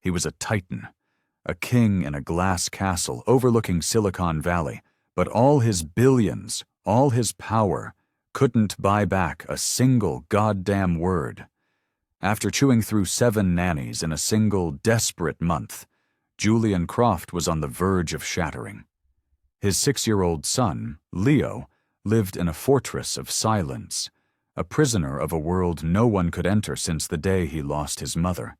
He was a titan, a king in a glass castle overlooking Silicon Valley, but all his billions, all his power, couldn't buy back a single goddamn word. After chewing through 7 nannies in a single desperate month, Julian Croft was on the verge of shattering. His 6-year-old son, Leo, lived in a fortress of silence, a prisoner of a world no one could enter since the day he lost his mother.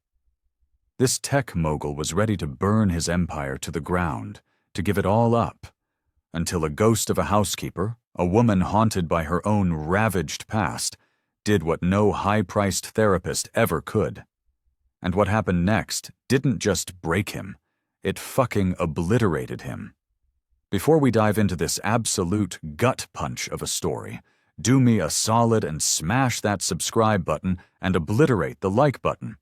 This tech mogul was ready to burn his empire to the ground, to give it all up, until a ghost of a housekeeper, a woman haunted by her own ravaged past, did what no high-priced therapist ever could. And what happened next didn't just break him, it fucking obliterated him. Before we dive into this absolute gut punch of a story, do me a solid and smash that subscribe button and obliterate the like button.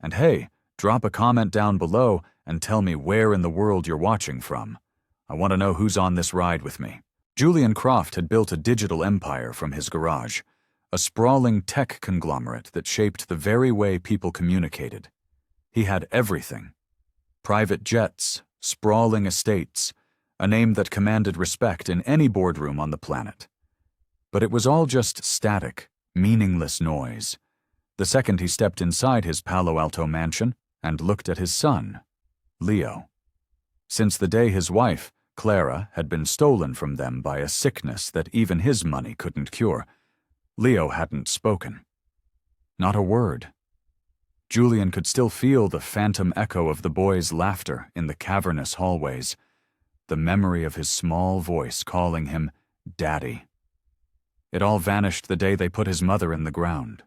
And hey, drop a comment down below and tell me where in the world you're watching from. I want to know who's on this ride with me. Julian Croft had built a digital empire from his garage, a sprawling tech conglomerate that shaped the very way people communicated. He had everything. Private jets, sprawling estates, a name that commanded respect in any boardroom on the planet. But it was all just static, meaningless noise. The second he stepped inside his Palo Alto mansion and looked at his son, Leo. Since the day his wife, Clara, had been stolen from them by a sickness that even his money couldn't cure, Leo hadn't spoken. Not a word. Julian could still feel the phantom echo of the boy's laughter in the cavernous hallways, the memory of his small voice calling him Daddy. It all vanished the day they put his mother in the ground.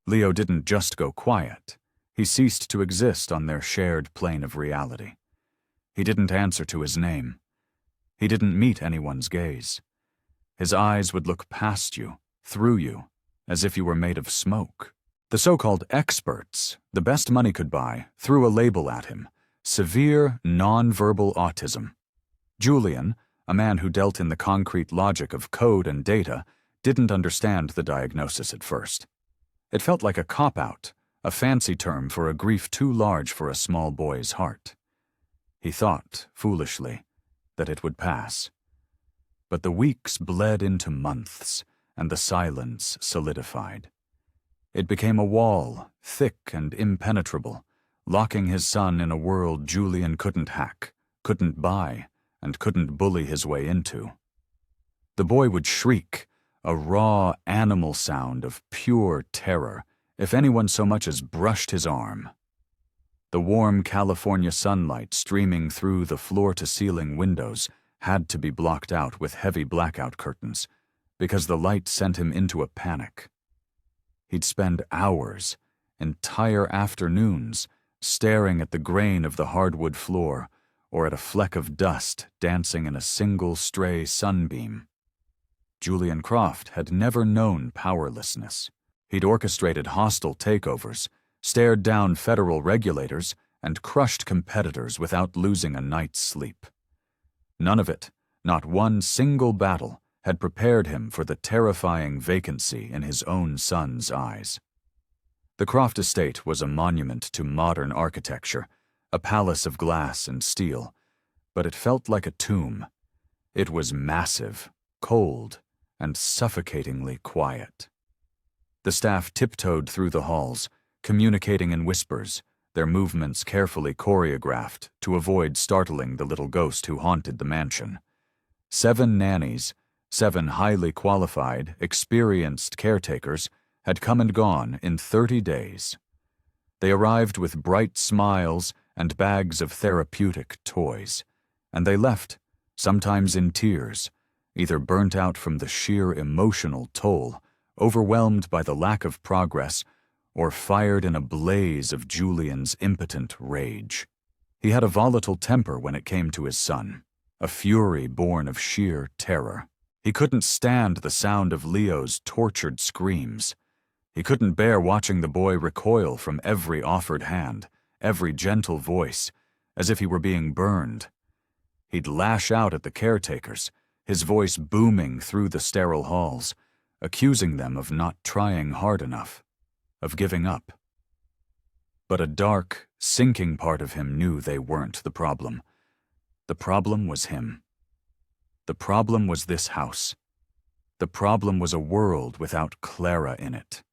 Leo didn't just go quiet. He ceased to exist on their shared plane of reality. He didn't answer to his name. He didn't meet anyone's gaze. His eyes would look past you, through you, as if you were made of smoke. The so-called experts, the best money could buy, threw a label at him: severe non-verbal autism. Julian, a man who dealt in the concrete logic of code and data, didn't understand the diagnosis at first. It felt like a cop-out, a fancy term for a grief too large for a small boy's heart. He thought, foolishly, that it would pass. But the weeks bled into months, and the silence solidified. It became a wall, thick and impenetrable, locking his son in a world Julian couldn't hack, couldn't buy, and couldn't bully his way into. The boy would shriek, a raw animal sound of pure terror, if anyone so much as brushed his arm. The warm California sunlight streaming through the floor-to-ceiling windows had to be blocked out with heavy blackout curtains, because the light sent him into a panic. He'd spend hours, entire afternoons, staring at the grain of the hardwood floor or at a fleck of dust dancing in a single stray sunbeam. Julian Croft had never known powerlessness. He'd orchestrated hostile takeovers, stared down federal regulators, and crushed competitors without losing a night's sleep. None of it, not one single battle, had prepared him for the terrifying vacancy in his own son's eyes. The Croft estate was a monument to modern architecture, a palace of glass and steel, but it felt like a tomb. It was massive, cold, and suffocatingly quiet. The staff tiptoed through the halls, communicating in whispers, their movements carefully choreographed to avoid startling the little ghost who haunted the mansion. 7 nannies, 7 highly qualified, experienced caretakers, had come and gone in 30 days. They arrived with bright smiles and bags of therapeutic toys, and they left, sometimes in tears, either burnt out from the sheer emotional toll, overwhelmed by the lack of progress, or fired in a blaze of Julian's impotent rage. He had a volatile temper when it came to his son, a fury born of sheer terror. He couldn't stand the sound of Leo's tortured screams. He couldn't bear watching the boy recoil from every offered hand, every gentle voice, as if he were being burned. He'd lash out at the caretakers, his voice booming through the sterile halls, accusing them of not trying hard enough, of giving up. But a dark, sinking part of him knew they weren't the problem. The problem was him. The problem was this house. The problem was a world without Clara in it.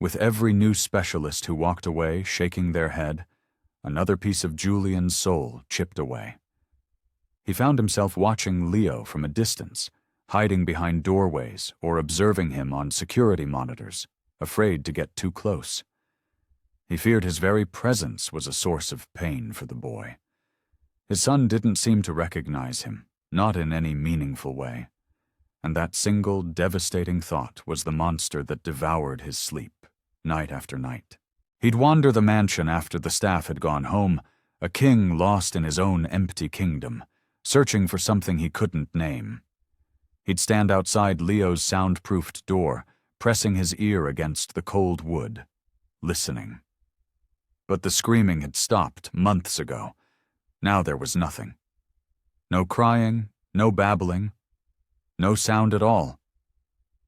With every new specialist who walked away shaking their head, another piece of Julian's soul chipped away. He found himself watching Leo from a distance, hiding behind doorways or observing him on security monitors, afraid to get too close. He feared his very presence was a source of pain for the boy. His son didn't seem to recognize him, not in any meaningful way. And that single devastating thought was the monster that devoured his sleep, night after night. He'd wander the mansion after the staff had gone home, a king lost in his own empty kingdom, searching for something he couldn't name. He'd stand outside Leo's soundproofed door, pressing his ear against the cold wood, listening. But the screaming had stopped months ago. Now there was nothing. No crying, no babbling, no sound at all.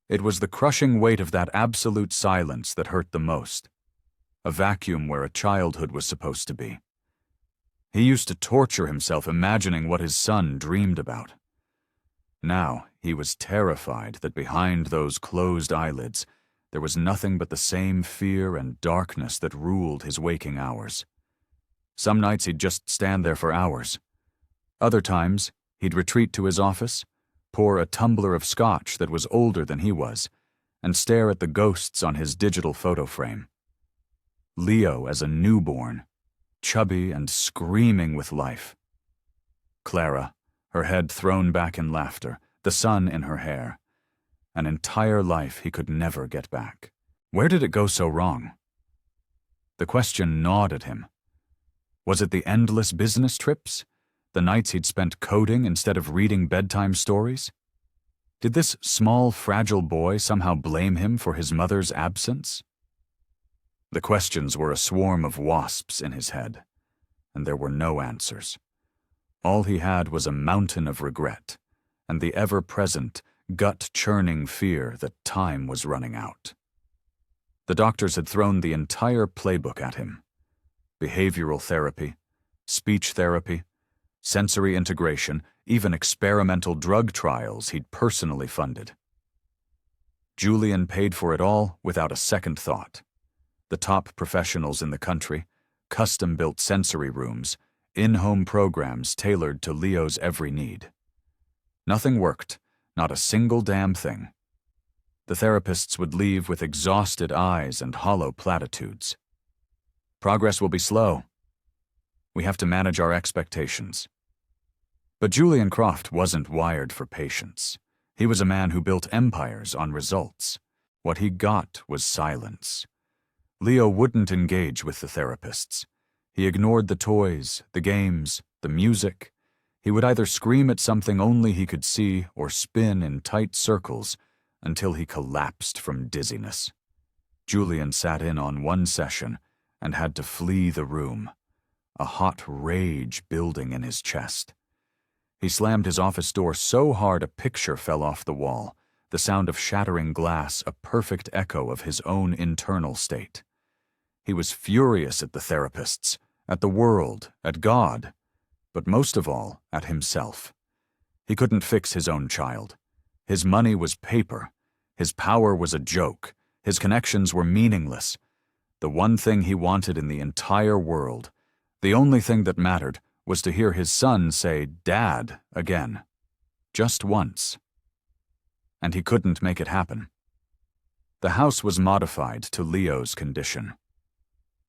It was the crushing weight of that absolute silence that hurt the most. A vacuum where a childhood was supposed to be. He used to torture himself imagining what his son dreamed about. Now he was terrified that behind those closed eyelids there was nothing but the same fear and darkness that ruled his waking hours. Some nights he'd just stand there for hours. Other times he'd retreat to his office, pour a tumbler of scotch that was older than he was, and stare at the ghosts on his digital photo frame. Leo as a newborn, chubby and screaming with life. Clara, her head thrown back in laughter, the sun in her hair. An entire life he could never get back. Where did it go so wrong? The question gnawed at him. Was it the endless business trips? The nights he'd spent coding instead of reading bedtime stories? Did this small, fragile boy somehow blame him for his mother's absence? The questions were a swarm of wasps in his head, and there were no answers. All he had was a mountain of regret, and the ever-present, gut-churning fear that time was running out. The doctors had thrown the entire playbook at him. Behavioral therapy, speech therapy, sensory integration, even experimental drug trials he'd personally funded. Julian paid for it all without a second thought. The top professionals in the country, custom-built sensory rooms, in-home programs tailored to Leo's every need. Nothing worked, not a single damn thing. The therapists would leave with exhausted eyes and hollow platitudes. Progress will be slow. We have to manage our expectations. But Julian Croft wasn't wired for patience. He was a man who built empires on results. What he got was silence. Leo wouldn't engage with the therapists. He ignored the toys, the games, the music. He would either scream at something only he could see or spin in tight circles until he collapsed from dizziness. Julian sat in on one session and had to flee the room, a hot rage building in his chest. He slammed his office door so hard a picture fell off the wall, the sound of shattering glass a perfect echo of his own internal state. He was furious at the therapists, at the world, at God, but most of all, at himself. He couldn't fix his own child. His money was paper. His power was a joke. His connections were meaningless. The one thing he wanted in the entire world, the only thing that mattered, was to hear his son say "Dad" again. Just once. And he couldn't make it happen. The house was modified to Leo's condition.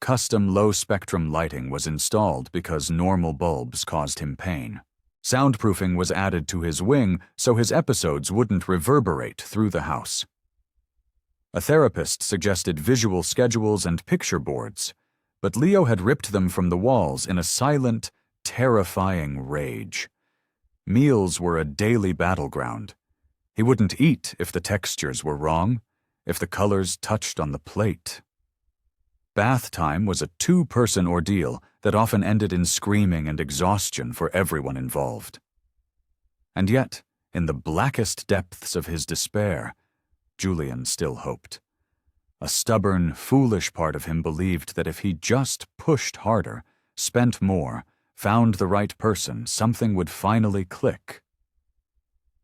Custom low-spectrum lighting was installed because normal bulbs caused him pain. Soundproofing was added to his wing so his episodes wouldn't reverberate through the house. A therapist suggested visual schedules and picture boards, but Leo had ripped them from the walls in a silent, terrifying rage. Meals were a daily battleground. He wouldn't eat if the textures were wrong, if the colors touched on the plate. Bath time was a two-person ordeal that often ended in screaming and exhaustion for everyone involved. And yet, in the blackest depths of his despair, Julian still hoped. A stubborn, foolish part of him believed that if he just pushed harder, spent more, found the right person, something would finally click.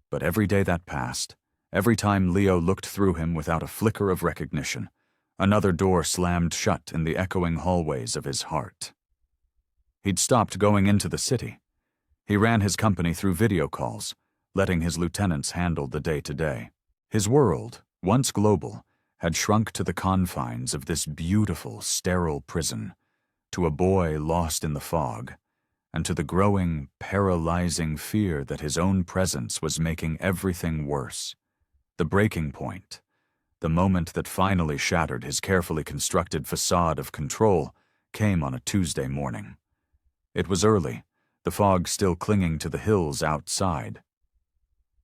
But every day that passed, every time Leo looked through him without a flicker of recognition, another door slammed shut in the echoing hallways of his heart. He'd stopped going into the city. He ran his company through video calls, letting his lieutenants handle the day-to-day. His world, once global, had shrunk to the confines of this beautiful, sterile prison, to a boy lost in the fog, and to the growing, paralyzing fear that his own presence was making everything worse. The breaking point, the moment that finally shattered his carefully constructed facade of control, came on a Tuesday morning. It was early, the fog still clinging to the hills outside.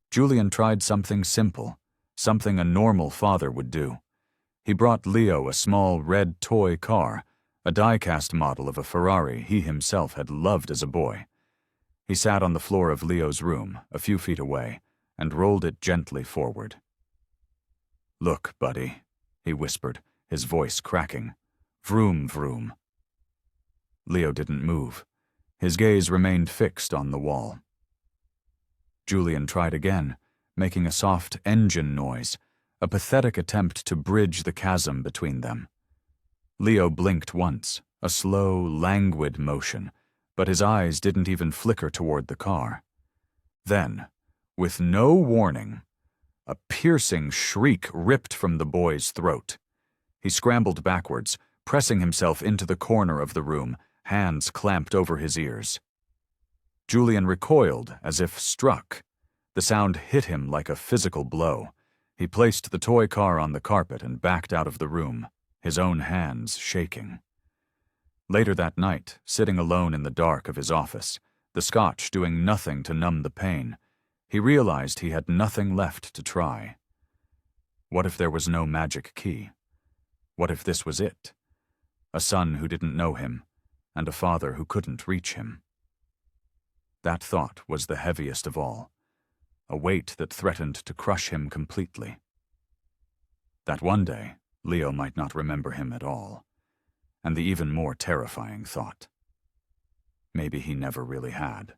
Julian tried something simple, something a normal father would do. He brought Leo a small red toy car, a die-cast model of a Ferrari he himself had loved as a boy. He sat on the floor of Leo's room, a few feet away, and rolled it gently forward. "Look, buddy," he whispered, his voice cracking. "Vroom, vroom." Leo didn't move. His gaze remained fixed on the wall. Julian tried again, making a soft engine noise, a pathetic attempt to bridge the chasm between them. Leo blinked once, a slow, languid motion, but his eyes didn't even flicker toward the car. Then, with no warning, a piercing shriek ripped from the boy's throat. He scrambled backwards, pressing himself into the corner of the room, hands clamped over his ears. Julian recoiled as if struck. The sound hit him like a physical blow. He placed the toy car on the carpet and backed out of the room, his own hands shaking. Later that night, sitting alone in the dark of his office, the scotch doing nothing to numb the pain, he realized he had nothing left to try. What if there was no magic key? What if this was it? A son who didn't know him, and a father who couldn't reach him. That thought was the heaviest of all, a weight that threatened to crush him completely. That one day, Leo might not remember him at all, and the even more terrifying thought. Maybe he never really had.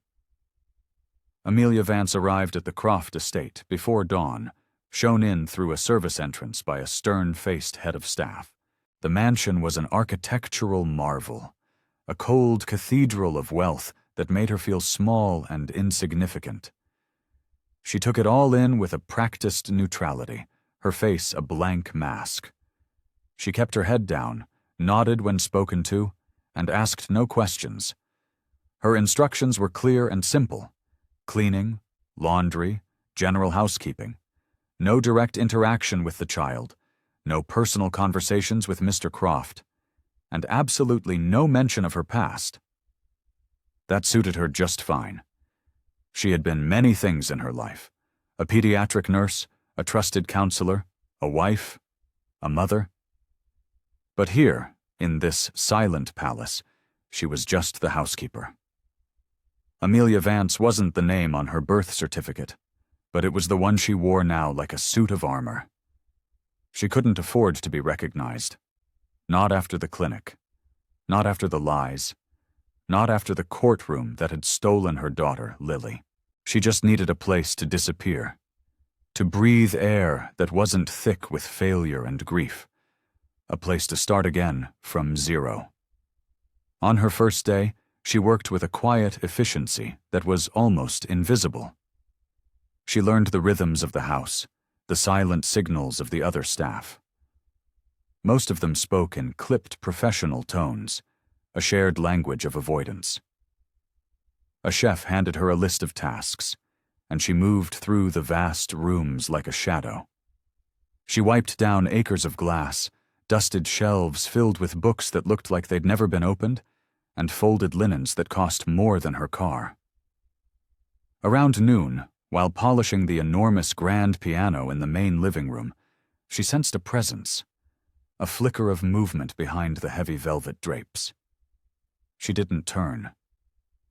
Amelia Vance arrived at the Croft estate before dawn, shown in through a service entrance by a stern-faced head of staff. The mansion was an architectural marvel, a cold cathedral of wealth that made her feel small and insignificant. She took it all in with a practiced neutrality, her face a blank mask. She kept her head down, nodded when spoken to, and asked no questions. Her instructions were clear and simple: cleaning, laundry, general housekeeping. No direct interaction with the child, no personal conversations with Mr. Croft, and absolutely no mention of her past. That suited her just fine. She had been many things in her life: a pediatric nurse, a trusted counselor, a wife, a mother. But here, in this silent palace, she was just the housekeeper. Amelia Vance wasn't the name on her birth certificate, but it was the one she wore now like a suit of armor. She couldn't afford to be recognized. Not after the clinic. Not after the lies. Not after the courtroom that had stolen her daughter, Lily. She just needed a place to disappear. To breathe air that wasn't thick with failure and grief. A place to start again from zero. On her first day, she worked with a quiet efficiency that was almost invisible. She learned the rhythms of the house, the silent signals of the other staff. Most of them spoke in clipped professional tones, a shared language of avoidance. A chef handed her a list of tasks, and she moved through the vast rooms like a shadow. She wiped down acres of glass, dusted shelves filled with books that looked like they'd never been opened, and folded linens that cost more than her car. Around noon, while polishing the enormous grand piano in the main living room, she sensed a presence, a flicker of movement behind the heavy velvet drapes. She didn't turn.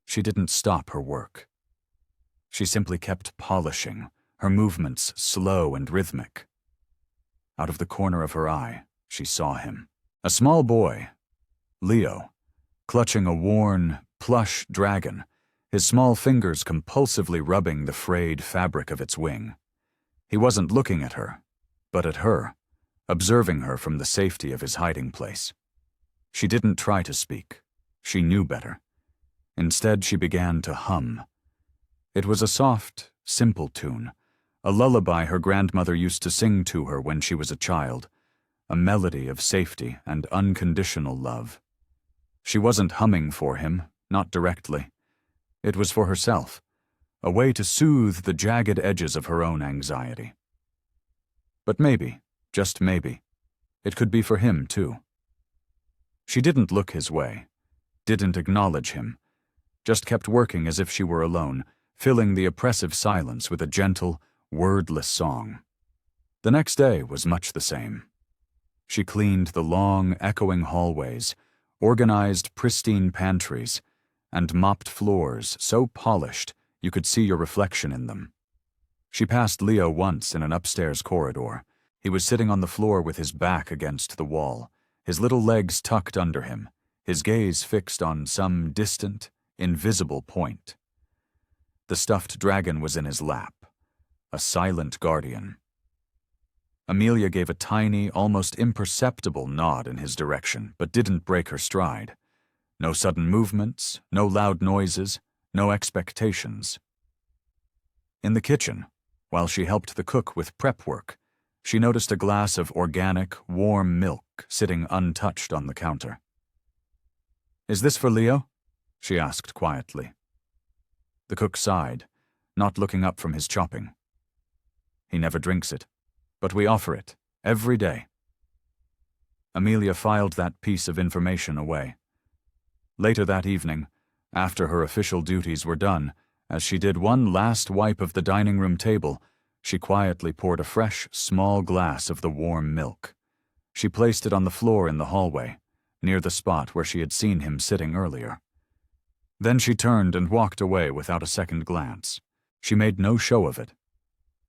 She didn't stop her work. She simply kept polishing, her movements slow and rhythmic. Out of the corner of her eye, she saw him. A small boy, Leo, clutching a worn, plush dragon, his small fingers compulsively rubbing the frayed fabric of its wing. He wasn't looking at her, but at her, observing her from the safety of his hiding place. She didn't try to speak. She knew better. Instead, she began to hum. It was a soft, simple tune, a lullaby her grandmother used to sing to her when she was a child, a melody of safety and unconditional love. She wasn't humming for him, not directly. It was for herself, a way to soothe the jagged edges of her own anxiety. But maybe, just maybe, it could be for him too. She didn't look his way, didn't acknowledge him, just kept working as if she were alone, filling the oppressive silence with a gentle, wordless song. The next day was much the same. She cleaned the long, echoing hallways, organized pristine pantries, and mopped floors so polished you could see your reflection in them. She passed Leo once in an upstairs corridor. He was sitting on the floor with his back against the wall, his little legs tucked under him, his gaze fixed on some distant, invisible point. The stuffed dragon was in his lap, a silent guardian. Amelia gave a tiny, almost imperceptible nod in his direction, but didn't break her stride. No sudden movements, no loud noises, no expectations. In the kitchen, while she helped the cook with prep work, she noticed a glass of organic, warm milk sitting untouched on the counter. "Is this for Leo?" she asked quietly. The cook sighed, not looking up from his chopping. "He never drinks it, but we offer it, every day." Amelia filed that piece of information away. Later that evening, after her official duties were done, as she did one last wipe of the dining room table, she quietly poured a fresh, small glass of the warm milk. She placed it on the floor in the hallway, near the spot where she had seen him sitting earlier. Then she turned and walked away without a second glance. She made no show of it.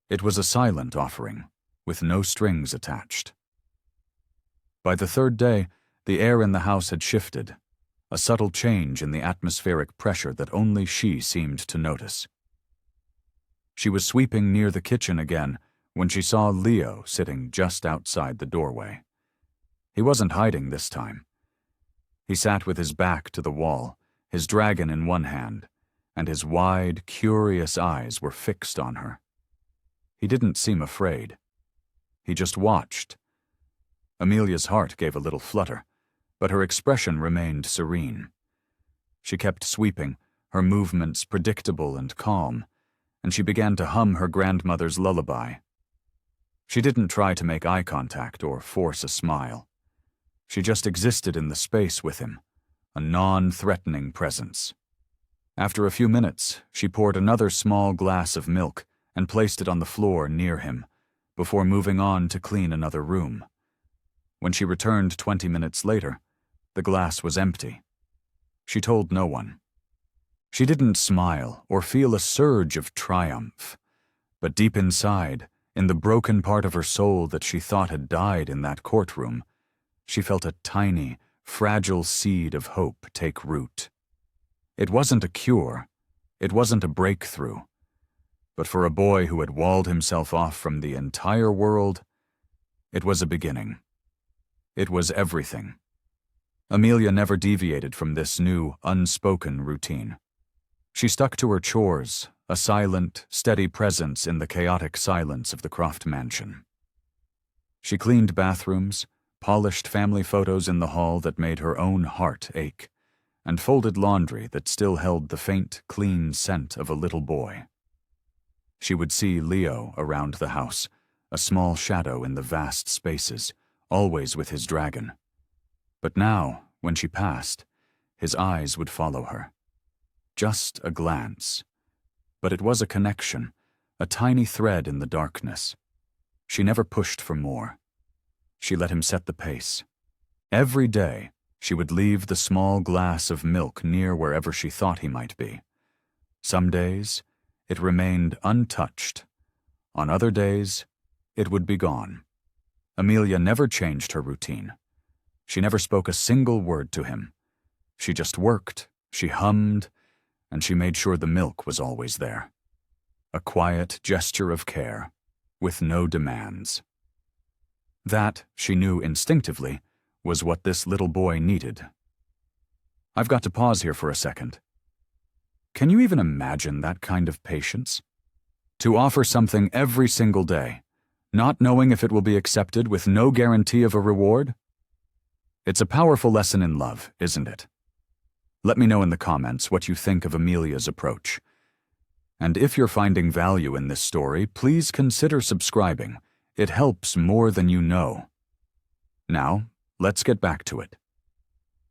It was a silent offering, with no strings attached. By the third day, the air in the house had shifted, a subtle change in the atmospheric pressure that only she seemed to notice. She was sweeping near the kitchen again when she saw Leo sitting just outside the doorway. He wasn't hiding this time. He sat with his back to the wall, his dragon in one hand, and his wide, curious eyes were fixed on her. He didn't seem afraid. He just watched. Amelia's heart gave a little flutter, but her expression remained serene. She kept sweeping, her movements predictable and calm, and she began to hum her grandmother's lullaby. She didn't try to make eye contact or force a smile. She just existed in the space with him, a non-threatening presence. After a few minutes, she poured another small glass of milk and placed it on the floor near him, before moving on to clean another room. When she returned 20 minutes later, the glass was empty. She told no one. She didn't smile or feel a surge of triumph, but deep inside, in the broken part of her soul that she thought had died in that courtroom, she felt a tiny, fragile seed of hope take root. It wasn't a cure, it wasn't a breakthrough, but for a boy who had walled himself off from the entire world, it was a beginning. It was everything. Amelia never deviated from this new, unspoken routine. She stuck to her chores, a silent, steady presence in the chaotic silence of the Croft mansion. She cleaned bathrooms, polished family photos in the hall that made her own heart ache, and folded laundry that still held the faint, clean scent of a little boy. She would see Leo around the house, a small shadow in the vast spaces, always with his dragon. But now, when she passed, his eyes would follow her. Just a glance. But it was a connection, a tiny thread in the darkness. She never pushed for more. She let him set the pace. Every day, she would leave the small glass of milk near wherever she thought he might be. Some days, it remained untouched. On other days, it would be gone. Amelia never changed her routine. She never spoke a single word to him. She just worked, she hummed, and she made sure the milk was always there. A quiet gesture of care, with no demands. That, she knew instinctively, was what this little boy needed. I've got to pause here for a second. Can you even imagine that kind of patience? To offer something every single day, not knowing if it will be accepted with no guarantee of a reward? It's a powerful lesson in love, isn't it? Let me know in the comments what you think of Amelia's approach. And if you're finding value in this story, please consider subscribing. It helps more than you know. Now, let's get back to it.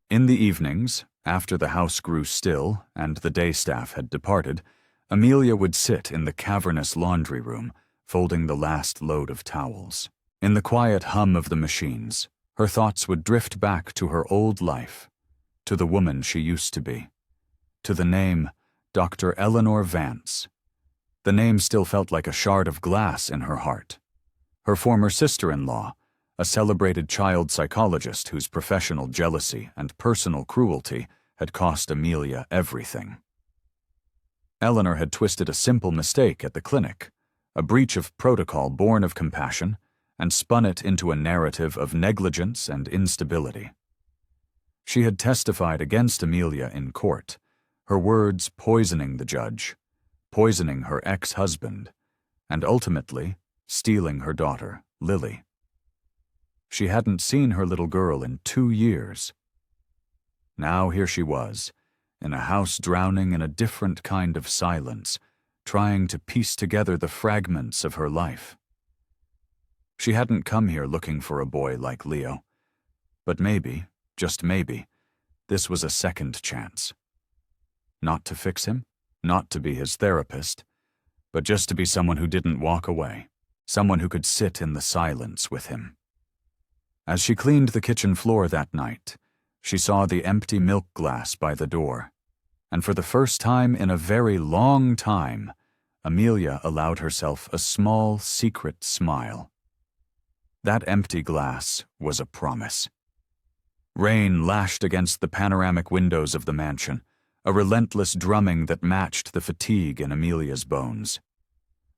In the evenings, after the house grew still and the day staff had departed, Amelia would sit in the cavernous laundry room, folding the last load of towels. In the quiet hum of the machines, her thoughts would drift back to her old life, to the woman she used to be, to the name Dr. Eleanor Vance. The name still felt like a shard of glass in her heart. Her former sister-in-law, a celebrated child psychologist whose professional jealousy and personal cruelty had cost Amelia everything. Eleanor had twisted a simple mistake at the clinic, a breach of protocol born of compassion, and spun it into a narrative of negligence and instability. She had testified against Amelia in court, her words poisoning the judge, poisoning her ex-husband, and ultimately stealing her daughter, Lily. She hadn't seen her little girl in 2 years. Now here she was, in a house drowning in a different kind of silence, trying to piece together the fragments of her life. She hadn't come here looking for a boy like Leo, but maybe, just maybe, this was a second chance. Not to fix him, not to be his therapist, but just to be someone who didn't walk away, someone who could sit in the silence with him. As she cleaned the kitchen floor that night, she saw the empty milk glass by the door, and for the first time in a very long time, Amelia allowed herself a small, secret smile. That empty glass was a promise. Rain lashed against the panoramic windows of the mansion, a relentless drumming that matched the fatigue in Amelia's bones.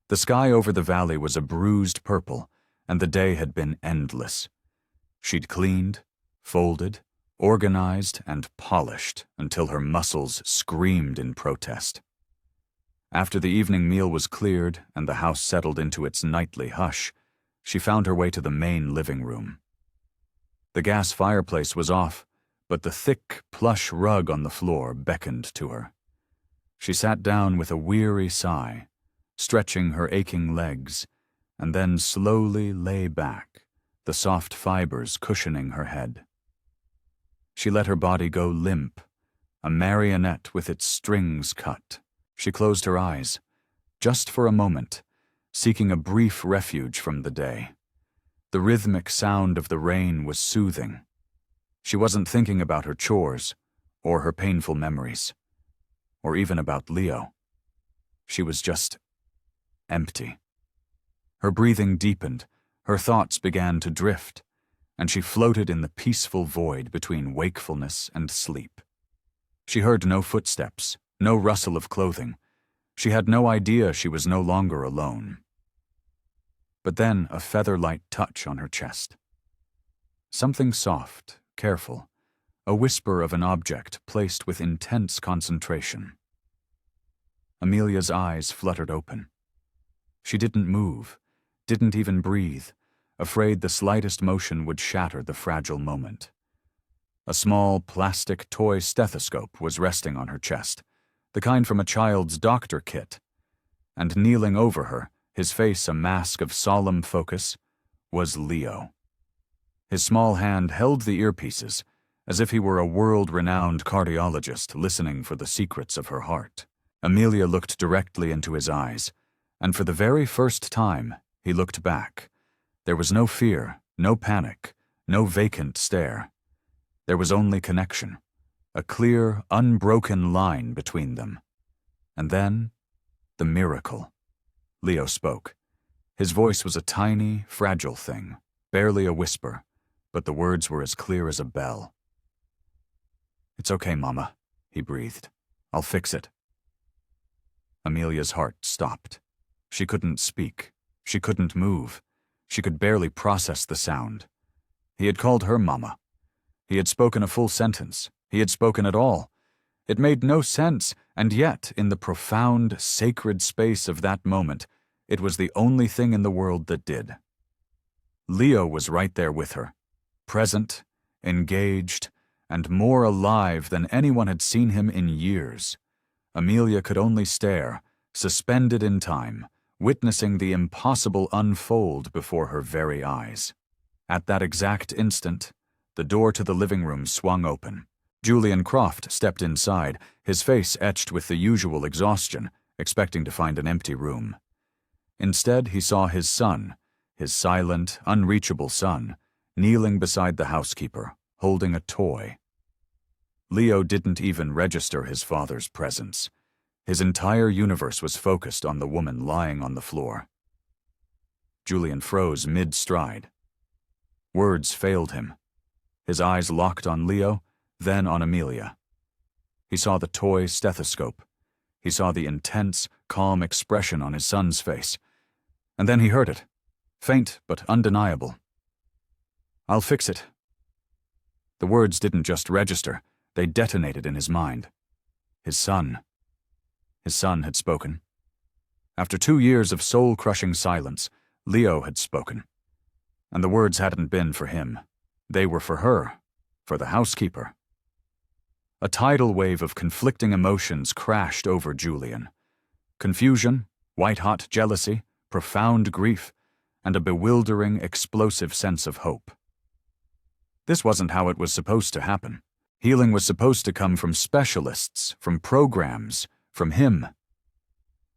The sky over the valley was a bruised purple, and the day had been endless. She'd cleaned, folded, organized, and polished until her muscles screamed in protest. After the evening meal was cleared and the house settled into its nightly hush, she found her way to the main living room. The gas fireplace was off, but the thick, plush rug on the floor beckoned to her. She sat down with a weary sigh, stretching her aching legs, and then slowly lay back, the soft fibers cushioning her head. She let her body go limp, a marionette with its strings cut. She closed her eyes, just for a moment, seeking a brief refuge from the day. The rhythmic sound of the rain was soothing. She wasn't thinking about her chores, or her painful memories, or even about Leo. She was just empty. Her breathing deepened, her thoughts began to drift, and she floated in the peaceful void between wakefulness and sleep. She heard no footsteps, no rustle of clothing. She had no idea she was no longer alone. But then a feather-light touch on her chest. Something soft, careful, a whisper of an object placed with intense concentration. Amelia's eyes fluttered open. She didn't move, didn't even breathe, afraid the slightest motion would shatter the fragile moment. A small plastic toy stethoscope was resting on her chest, the kind from a child's doctor kit, and kneeling over her, his face a mask of solemn focus, was Leo. His small hand held the earpieces, as if he were a world-renowned cardiologist listening for the secrets of her heart. Amelia looked directly into his eyes, and for the very first time, he looked back. There was no fear, no panic, no vacant stare. There was only connection, a clear, unbroken line between them. And then, the miracle. Leo spoke. His voice was a tiny, fragile thing, barely a whisper, but the words were as clear as a bell. "It's okay, Mama," he breathed. "I'll fix it." Amelia's heart stopped. She couldn't speak. She couldn't move. She could barely process the sound. He had called her Mama. He had spoken a full sentence. He had spoken at all. It made no sense, and yet, in the profound, sacred space of that moment, it was the only thing in the world that did. Leo was right there with her, present, engaged, and more alive than anyone had seen him in years. Amelia could only stare, suspended in time, witnessing the impossible unfold before her very eyes. At that exact instant, the door to the living room swung open. Julian Croft stepped inside, his face etched with the usual exhaustion, expecting to find an empty room. Instead, he saw his son, his silent, unreachable son, kneeling beside the housekeeper, holding a toy. Leo didn't even register his father's presence. His entire universe was focused on the woman lying on the floor. Julian froze mid-stride. Words failed him. His eyes locked on Leo, then on Amelia. He saw the toy stethoscope. He saw the intense, calm expression on his son's face. And then he heard it, faint but undeniable. "I'll fix it." The words didn't just register, they detonated in his mind. His son had spoken. After 2 years of soul-crushing silence, Leo had spoken. And the words hadn't been for him. They were for her, for the housekeeper. A tidal wave of conflicting emotions crashed over Julian. Confusion, white-hot jealousy, profound grief, and a bewildering, explosive sense of hope. This wasn't how it was supposed to happen. Healing was supposed to come from specialists, from programs, from him.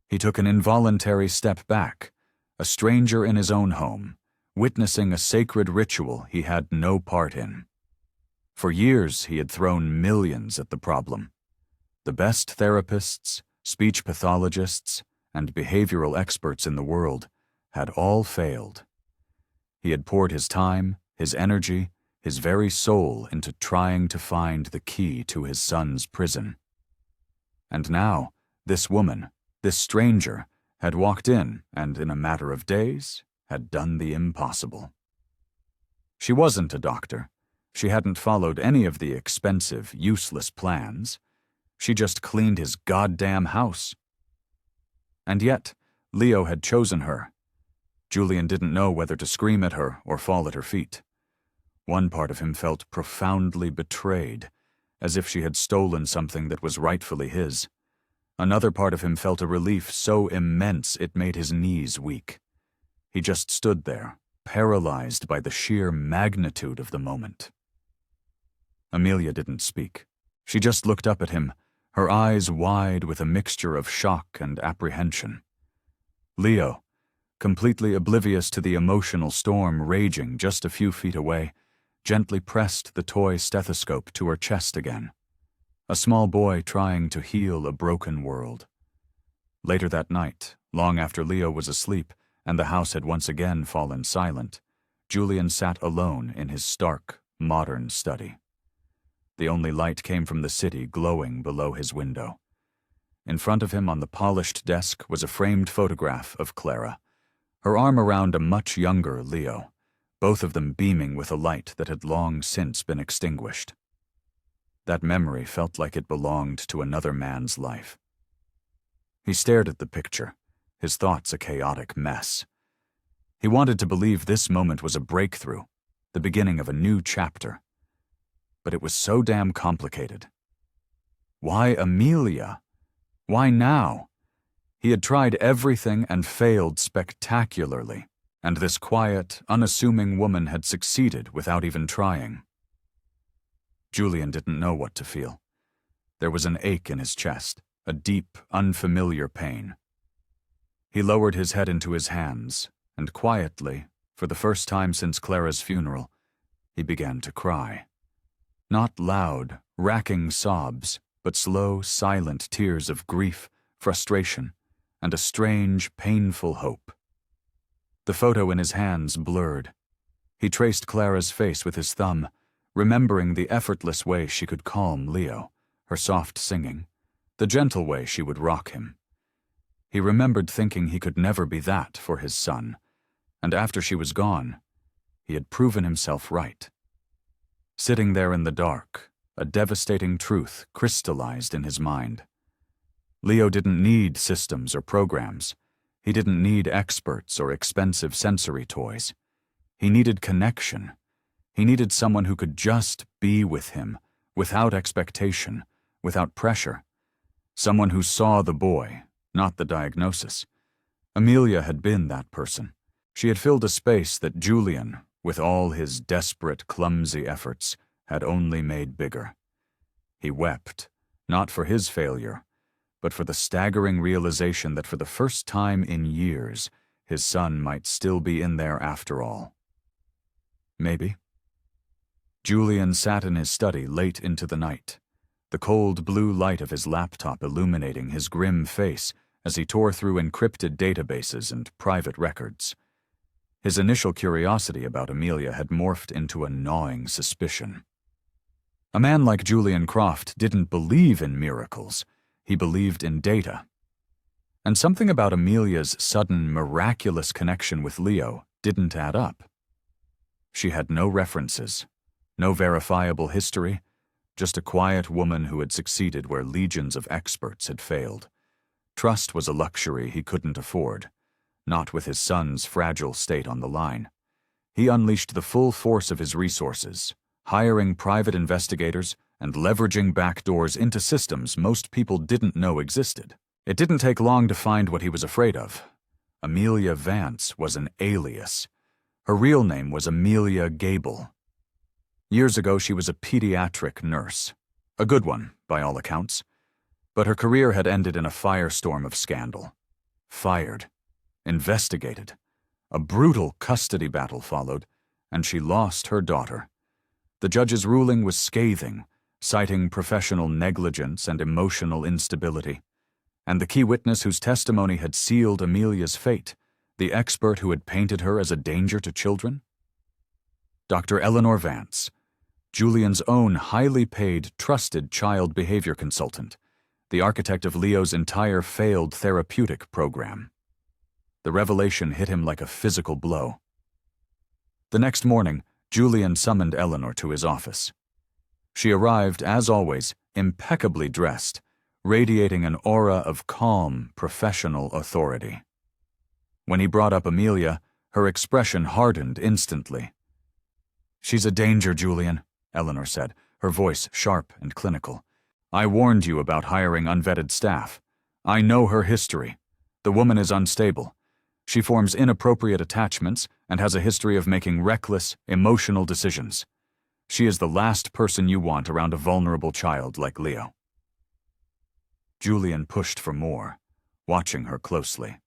He took an involuntary step back, a stranger in his own home, witnessing a sacred ritual he had no part in. For years, he had thrown millions at the problem. The best therapists, speech pathologists, and behavioral experts in the world had all failed. He had poured his time, his energy, his very soul into trying to find the key to his son's prison. And now, this woman, this stranger, had walked in and, in a matter of days, had done the impossible. She wasn't a doctor. She hadn't followed any of the expensive, useless plans. She just cleaned his goddamn house. And yet, Leo had chosen her. Julian didn't know whether to scream at her or fall at her feet. One part of him felt profoundly betrayed, as if she had stolen something that was rightfully his. Another part of him felt a relief so immense it made his knees weak. He just stood there, paralyzed by the sheer magnitude of the moment. Amelia didn't speak. She just looked up at him, her eyes wide with a mixture of shock and apprehension. Leo, completely oblivious to the emotional storm raging just a few feet away, gently pressed the toy stethoscope to her chest again. A small boy trying to heal a broken world. Later that night, long after Leo was asleep and the house had once again fallen silent, Julian sat alone in his stark, modern study. The only light came from the city glowing below his window. In front of him on the polished desk was a framed photograph of Clara, her arm around a much younger Leo, both of them beaming with a light that had long since been extinguished. That memory felt like it belonged to another man's life. He stared at the picture, his thoughts a chaotic mess. He wanted to believe this moment was a breakthrough, the beginning of a new chapter. But it was so damn complicated. Why Amelia? Why now? He had tried everything and failed spectacularly, and this quiet, unassuming woman had succeeded without even trying. Julian didn't know what to feel. There was an ache in his chest, a deep, unfamiliar pain. He lowered his head into his hands, and quietly, for the first time since Clara's funeral, he began to cry. Not loud, racking sobs, but slow, silent tears of grief, frustration, and a strange, painful hope. The photo in his hands blurred. He traced Clara's face with his thumb, remembering the effortless way she could calm Leo, her soft singing, the gentle way she would rock him. He remembered thinking he could never be that for his son, and after she was gone, he had proven himself right. Sitting there in the dark, a devastating truth crystallized in his mind. Leo didn't need systems or programs. He didn't need experts or expensive sensory toys. He needed connection. He needed someone who could just be with him, without expectation, without pressure. Someone who saw the boy, not the diagnosis. Amelia had been that person. She had filled a space that Julian, with all his desperate, clumsy efforts, had only made bigger. He wept, not for his failure, but for the staggering realization that for the first time in years, his son might still be in there after all. Maybe. Julian sat in his study late into the night, the cold blue light of his laptop illuminating his grim face as he tore through encrypted databases and private records. His initial curiosity about Amelia had morphed into a gnawing suspicion. A man like Julian Croft didn't believe in miracles. He believed in data. And something about Amelia's sudden, miraculous connection with Leo didn't add up. She had no references, no verifiable history, just a quiet woman who had succeeded where legions of experts had failed. Trust was a luxury he couldn't afford, not with his son's fragile state on the line. He unleashed the full force of his resources, hiring private investigators and leveraging backdoors into systems most people didn't know existed. It didn't take long to find what he was afraid of. Amelia Vance was an alias. Her real name was Amelia Gable. Years ago, she was a pediatric nurse. A good one, by all accounts. But her career had ended in a firestorm of scandal. Fired. Investigated. A brutal custody battle followed, and she lost her daughter. The judge's ruling was scathing, citing professional negligence and emotional instability. And the key witness whose testimony had sealed Amelia's fate, the expert who had painted her as a danger to children? Dr. Eleanor Vance, Julian's own highly paid, trusted child behavior consultant, the architect of Leo's entire failed therapeutic program. The revelation hit him like a physical blow. The next morning, Julian summoned Eleanor to his office. She arrived, as always, impeccably dressed, radiating an aura of calm, professional authority. When he brought up Amelia, her expression hardened instantly. "She's a danger, Julian," Eleanor said, her voice sharp and clinical. "I warned you about hiring unvetted staff. I know her history. The woman is unstable. She forms inappropriate attachments and has a history of making reckless, emotional decisions. She is the last person you want around a vulnerable child like Leo." Julian pushed for more, watching her closely.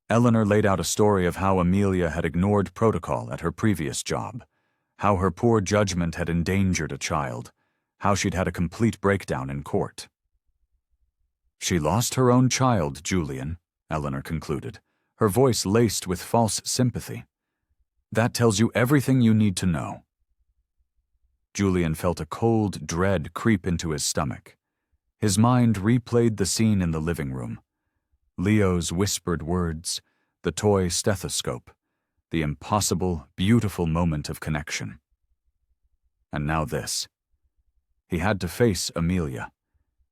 Eleanor laid out a story of how Amelia had ignored protocol at her previous job, how her poor judgment had endangered a child, how she'd had a complete breakdown in court. "She lost her own child, Julian," Eleanor concluded, her voice laced with false sympathy. "That tells you everything you need to know." Julian felt a cold dread creep into his stomach. His mind replayed the scene in the living room. Leo's whispered words, the toy stethoscope, the impossible, beautiful moment of connection. And now this. He had to face Amelia.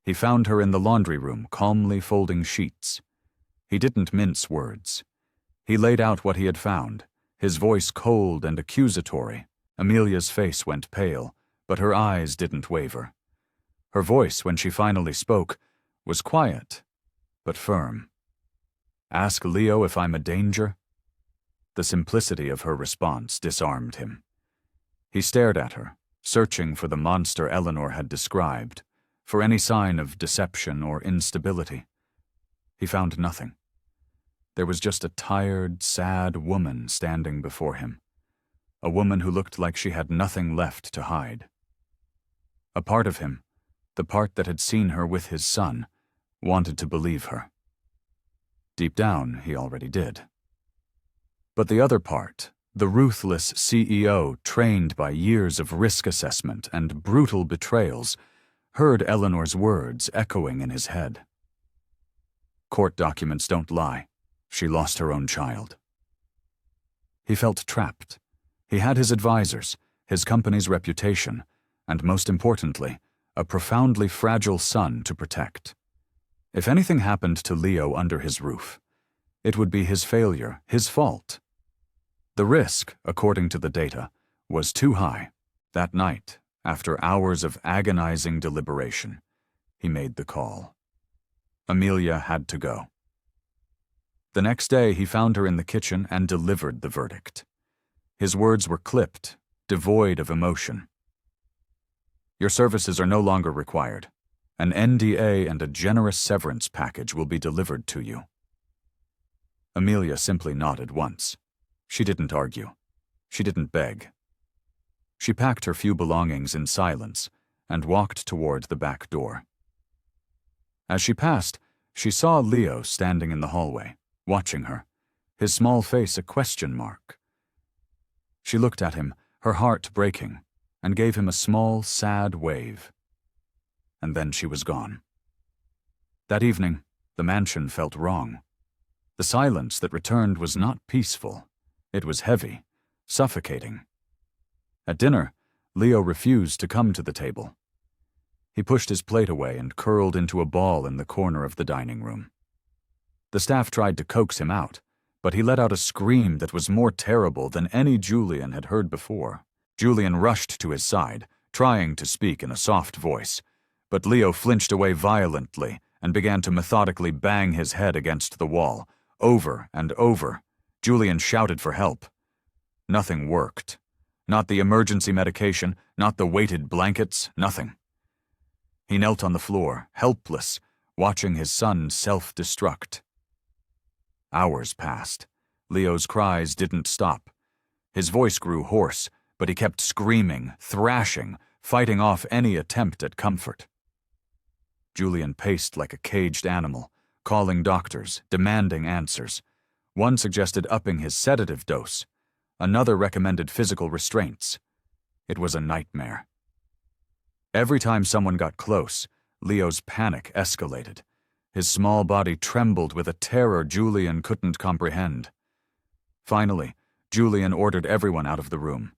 He found her in the laundry room, calmly folding sheets. He didn't mince words. He laid out what he had found, his voice cold and accusatory. Amelia's face went pale, but her eyes didn't waver. Her voice, when she finally spoke, was quiet, but firm. "Ask Leo if I'm a danger?" The simplicity of her response disarmed him. He stared at her, searching for the monster Eleanor had described, for any sign of deception or instability. He found nothing. There was just a tired, sad woman standing before him. A woman who looked like she had nothing left to hide. A part of him, the part that had seen her with his son, wanted to believe her. Deep down, he already did. But the other part, The ruthless CEO, trained by years of risk assessment and brutal betrayals, heard Eleanor's words echoing in his head. Court documents don't lie. She lost her own child. He felt trapped. He had his advisors, his company's reputation, and most importantly, a profoundly fragile son to protect. If anything happened to Leo under his roof, it would be his failure, his fault. The risk, according to the data, was too high. That night, after hours of agonizing deliberation, he made the call. Amelia had to go. The next day, he found her in the kitchen and delivered the verdict. His words were clipped, devoid of emotion. Your services are no longer required. An NDA and a generous severance package will be delivered to you. Amelia simply nodded once. She didn't argue. She didn't beg. She packed her few belongings in silence and walked toward the back door. As she passed, she saw Leo standing in the hallway, watching her, his small face a question mark. She looked at him, her heart breaking, and gave him a small, sad wave. And then she was gone. That evening, the mansion felt wrong. The silence that returned was not peaceful. It was heavy, suffocating. At dinner, Leo refused to come to the table. He pushed his plate away and curled into a ball in the corner of the dining room. The staff tried to coax him out, but he let out a scream that was more terrible than any Julian had heard before. Julian rushed to his side, trying to speak in a soft voice, but Leo flinched away violently and began to methodically bang his head against the wall, over and over. Julian shouted for help. Nothing worked. Not the emergency medication, not the weighted blankets, nothing. He knelt on the floor, helpless, watching his son self-destruct. Hours passed. Leo's cries didn't stop. His voice grew hoarse, but he kept screaming, thrashing, fighting off any attempt at comfort. Julian paced like a caged animal, calling doctors, demanding answers. One suggested upping his sedative dose. Another recommended physical restraints. It was a nightmare. Every time someone got close, Leo's panic escalated. His small body trembled with a terror Julian couldn't comprehend. Finally, Julian ordered everyone out of the room.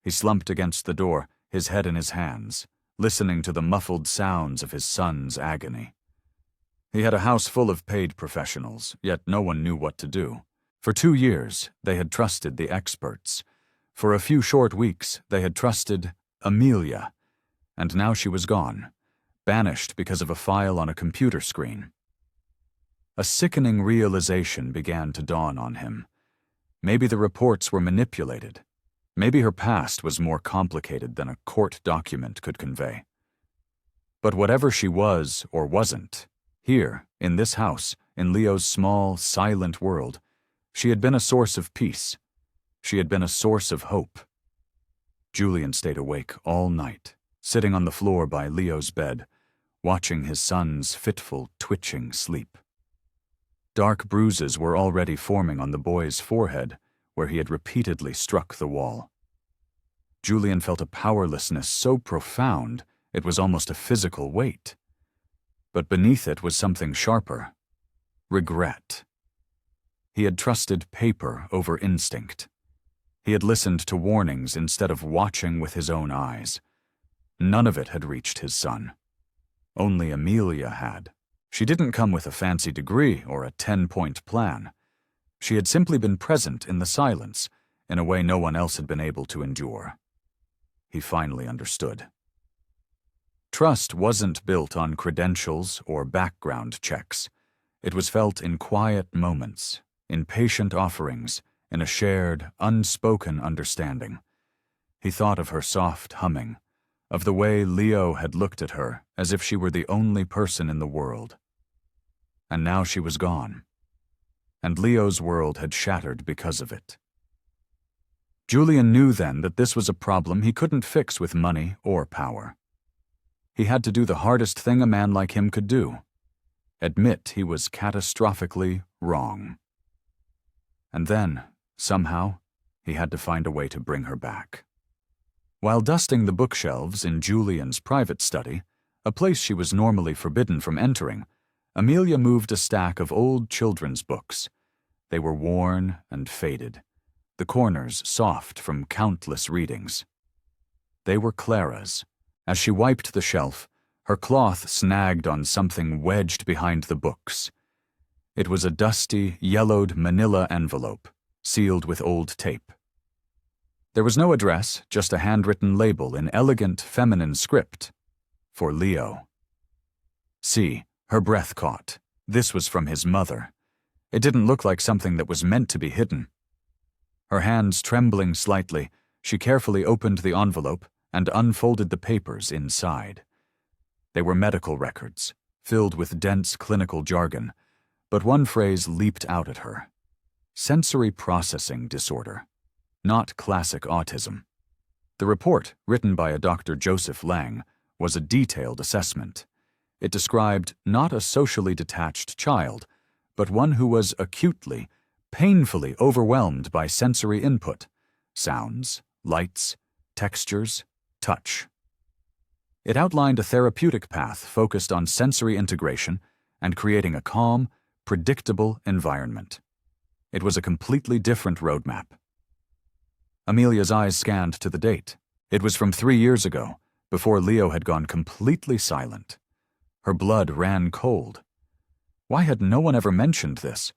He slumped against the door, his head in his hands, listening to the muffled sounds of his son's agony. He had a house full of paid professionals, yet no one knew what to do. For 2 years, they had trusted the experts. For a few short weeks, they had trusted Amelia. And now she was gone, banished because of a file on a computer screen. A sickening realization began to dawn on him. Maybe the reports were manipulated. Maybe her past was more complicated than a court document could convey. But whatever she was or wasn't, here, in this house, in Leo's small, silent world, she had been a source of peace. She had been a source of hope. Julian stayed awake all night, sitting on the floor by Leo's bed, watching his son's fitful, twitching sleep. Dark bruises were already forming on the boy's forehead, where he had repeatedly struck the wall. Julian felt a powerlessness so profound it was almost a physical weight. But beneath it was something sharper: regret. He had trusted paper over instinct. He had listened to warnings instead of watching with his own eyes. None of it had reached his son. Only Amelia had. She didn't come with a fancy degree or a 10-point plan. She had simply been present in the silence, in a way no one else had been able to endure. He finally understood. Trust wasn't built on credentials or background checks. It was felt in quiet moments, in patient offerings, in a shared, unspoken understanding. He thought of her soft humming, of the way Leo had looked at her as if she were the only person in the world. And now she was gone, and Leo's world had shattered because of it. Julian knew then that this was a problem he couldn't fix with money or power. He had to do the hardest thing a man like him could do: admit he was catastrophically wrong. And then, somehow, He had to find a way to bring her back. While dusting the bookshelves in Julian's private study, a place she was normally forbidden from entering, Amelia moved a stack of old children's books. They were worn and faded, the corners soft from countless readings. They were Clara's. As she wiped the shelf, her cloth snagged on something wedged behind the books. It was a dusty, yellowed manila envelope, sealed with old tape. There was no address, just a handwritten label in elegant feminine script. For Leo. See, her breath caught. This was from his mother. It didn't look like something that was meant to be hidden. Her hands trembling slightly, she carefully opened the envelope and unfolded the papers inside. They were medical records, filled with dense clinical jargon, but one phrase leaped out at her. Sensory processing disorder, not classic autism. The report, written by a Dr. Joseph Lang, was a detailed assessment. It described not a socially detached child, but one who was acutely, painfully overwhelmed by sensory input, sounds, lights, textures, touch. It outlined a therapeutic path focused on sensory integration and creating a calm, predictable environment. It was a completely different roadmap. Amelia's eyes scanned to the date. It was from 3 years ago, before Leo had gone completely silent. Her blood ran cold. Why had no one ever mentioned this?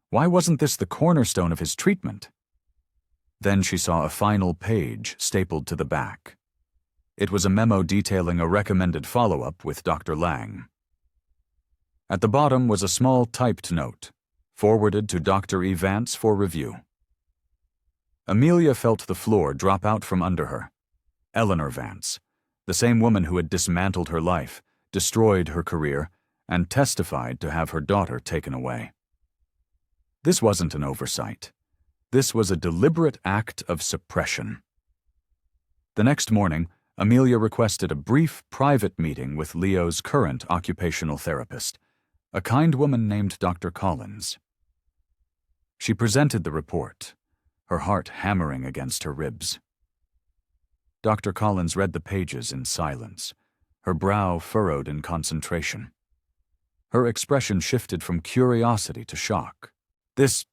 Why wasn't this the cornerstone of his treatment? Then she saw a final page stapled to the back. It was a memo detailing a recommended follow-up with Dr. Lang. At the bottom was a small typed note, forwarded to Dr. E. Vance for review. Amelia felt the floor drop out from under her. Eleanor Vance, the same woman who had dismantled her life, destroyed her career, and testified to have her daughter taken away. This wasn't an oversight. This was a deliberate act of suppression. The next morning, Amelia requested a brief private meeting with Leo's current occupational therapist, a kind woman named Dr. Collins. She presented the report, her heart hammering against her ribs. Dr. Collins read the pages in silence, her brow furrowed in concentration. Her expression shifted from curiosity to shock. This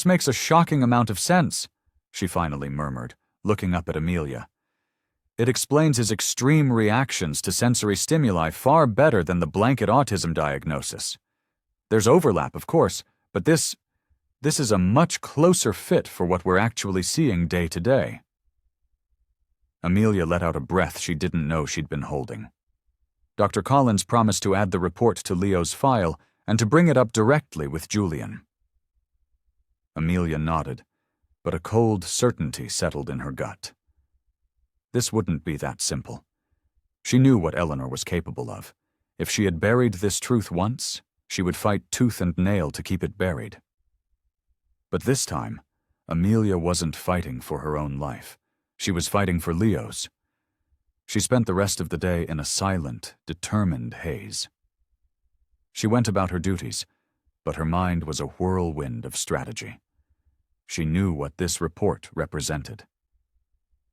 makes a shocking amount of sense, she finally murmured, looking up at Amelia. It explains his extreme reactions to sensory stimuli far better than the blanket autism diagnosis. There's overlap, of course, but this is a much closer fit for what we're actually seeing day to day. Amelia let out a breath she didn't know she'd been holding. Dr. Collins promised to add the report to Leo's file and to bring it up directly with Julian. Amelia nodded, but a cold certainty settled in her gut. This wouldn't be that simple. She knew what Eleanor was capable of. If she had buried this truth once, she would fight tooth and nail to keep it buried. But this time, Amelia wasn't fighting for her own life. She was fighting for Leo's. She spent the rest of the day in a silent, determined haze. She went about her duties, but her mind was a whirlwind of strategy. She knew what this report represented.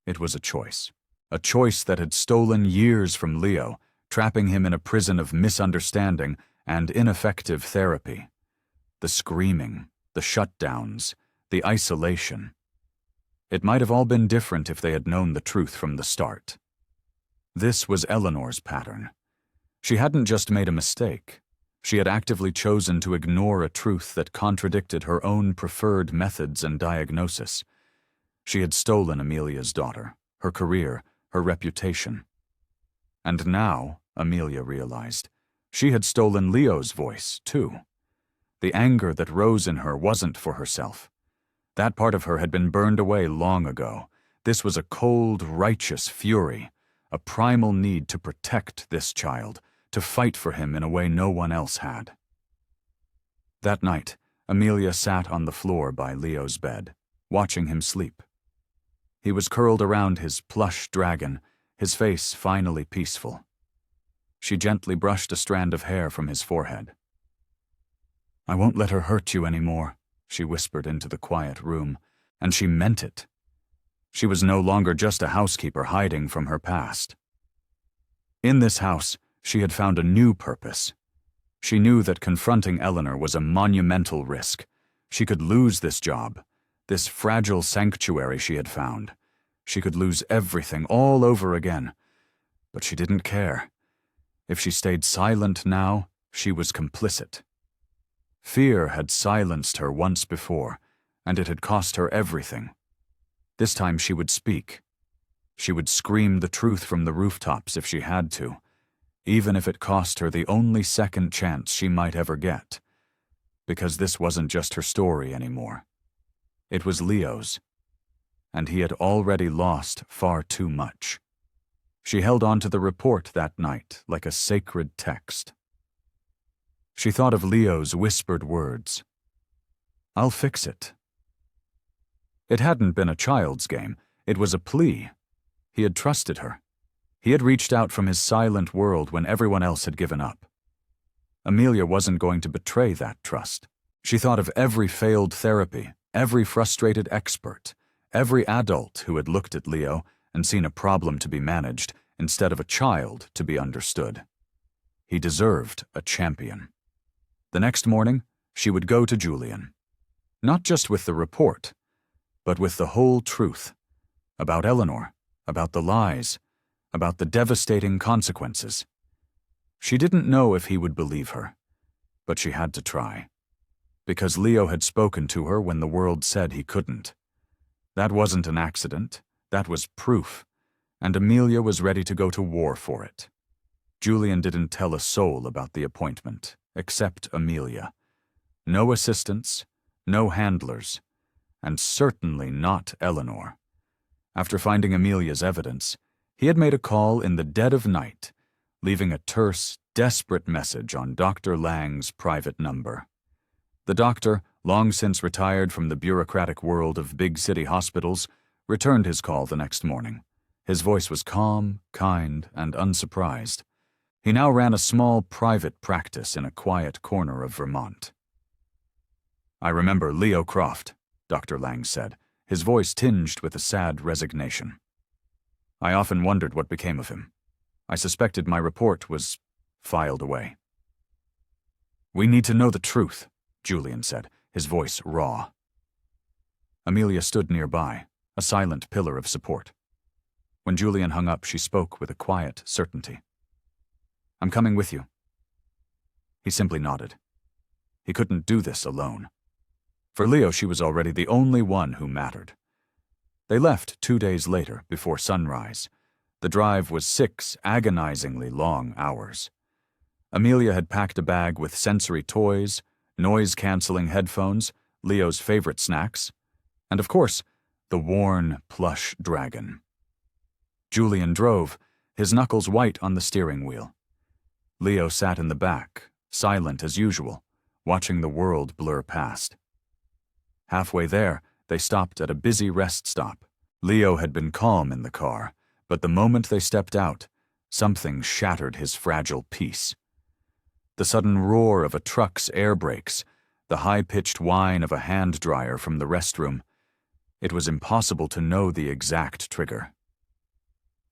It was a choice that had stolen years from Leo, trapping him in a prison of misunderstanding and ineffective therapy. The screaming, the shutdowns, the isolation. It might have all been different if they had known the truth from the start. This was Eleanor's pattern. She hadn't just made a mistake. She had actively chosen to ignore a truth that contradicted her own preferred methods and diagnosis. She had stolen Amelia's daughter, her career, her reputation. And now, Amelia realized, she had stolen Leo's voice, too. The anger that rose in her wasn't for herself. That part of her had been burned away long ago. This was a cold, righteous fury, a primal need to protect this child, to fight for him in a way no one else had. That night, Amelia sat on the floor by Leo's bed, watching him sleep. He was curled around his plush dragon, his face finally peaceful. She gently brushed a strand of hair from his forehead. "I won't let her hurt you anymore," she whispered into the quiet room. And she meant it. She was no longer just a housekeeper hiding from her past. In this house, she had found a new purpose. She knew that confronting Eleanor was a monumental risk. She could lose this job, this fragile sanctuary she had found. She could lose everything all over again. But she didn't care. If she stayed silent now, she was complicit. Fear had silenced her once before, and it had cost her everything. This time she would speak. She would scream the truth from the rooftops if she had to, even if it cost her the only second chance she might ever get. Because this wasn't just her story anymore. It was Leo's. And he had already lost far too much. She held on to the report that night like a sacred text. She thought of Leo's whispered words. "I'll fix it." It hadn't been a child's game. It was a plea. He had trusted her. He had reached out from his silent world when everyone else had given up. Amelia wasn't going to betray that trust. She thought of every failed therapy, every frustrated expert, every adult who had looked at Leo and seen a problem to be managed instead of a child to be understood. He deserved a champion. The next morning, she would go to Julian. Not just with the report, but with the whole truth. About Eleanor, about the lies, about the devastating consequences. She didn't know if he would believe her, but she had to try. Because Leo had spoken to her when the world said he couldn't. That wasn't an accident, that was proof, and Amelia was ready to go to war for it. Julian didn't tell a soul about the appointment, except Amelia. No assistants, no handlers, and certainly not Eleanor. After finding Amelia's evidence, he had made a call in the dead of night, leaving a terse, desperate message on Dr. Lang's private number. The doctor, long since retired from the bureaucratic world of big city hospitals, returned his call the next morning. His voice was calm, kind, and unsurprised. He now ran a small private practice in a quiet corner of Vermont. "I remember Leo Croft," Dr. Lang said, his voice tinged with a sad resignation. "I often wondered what became of him. I suspected my report was filed away." "We need to know the truth," Julian said, his voice raw. Amelia stood nearby, a silent pillar of support. When Julian hung up, she spoke with a quiet certainty. "I'm coming with you." He simply nodded. He couldn't do this alone. For Leo, she was already the only one who mattered. They left 2 days later, before sunrise. The drive was 6 agonizingly long hours. Amelia had packed a bag with sensory toys, noise-canceling headphones, Leo's favorite snacks, and of course, the worn plush dragon. Julian drove, his knuckles white on the steering wheel. Leo sat in the back, silent as usual, watching the world blur past. Halfway there, they stopped at a busy rest stop. Leo had been calm in the car, but the moment they stepped out, something shattered his fragile peace. The sudden roar of a truck's air brakes, the high-pitched whine of a hand dryer from the restroom. It was impossible to know the exact trigger.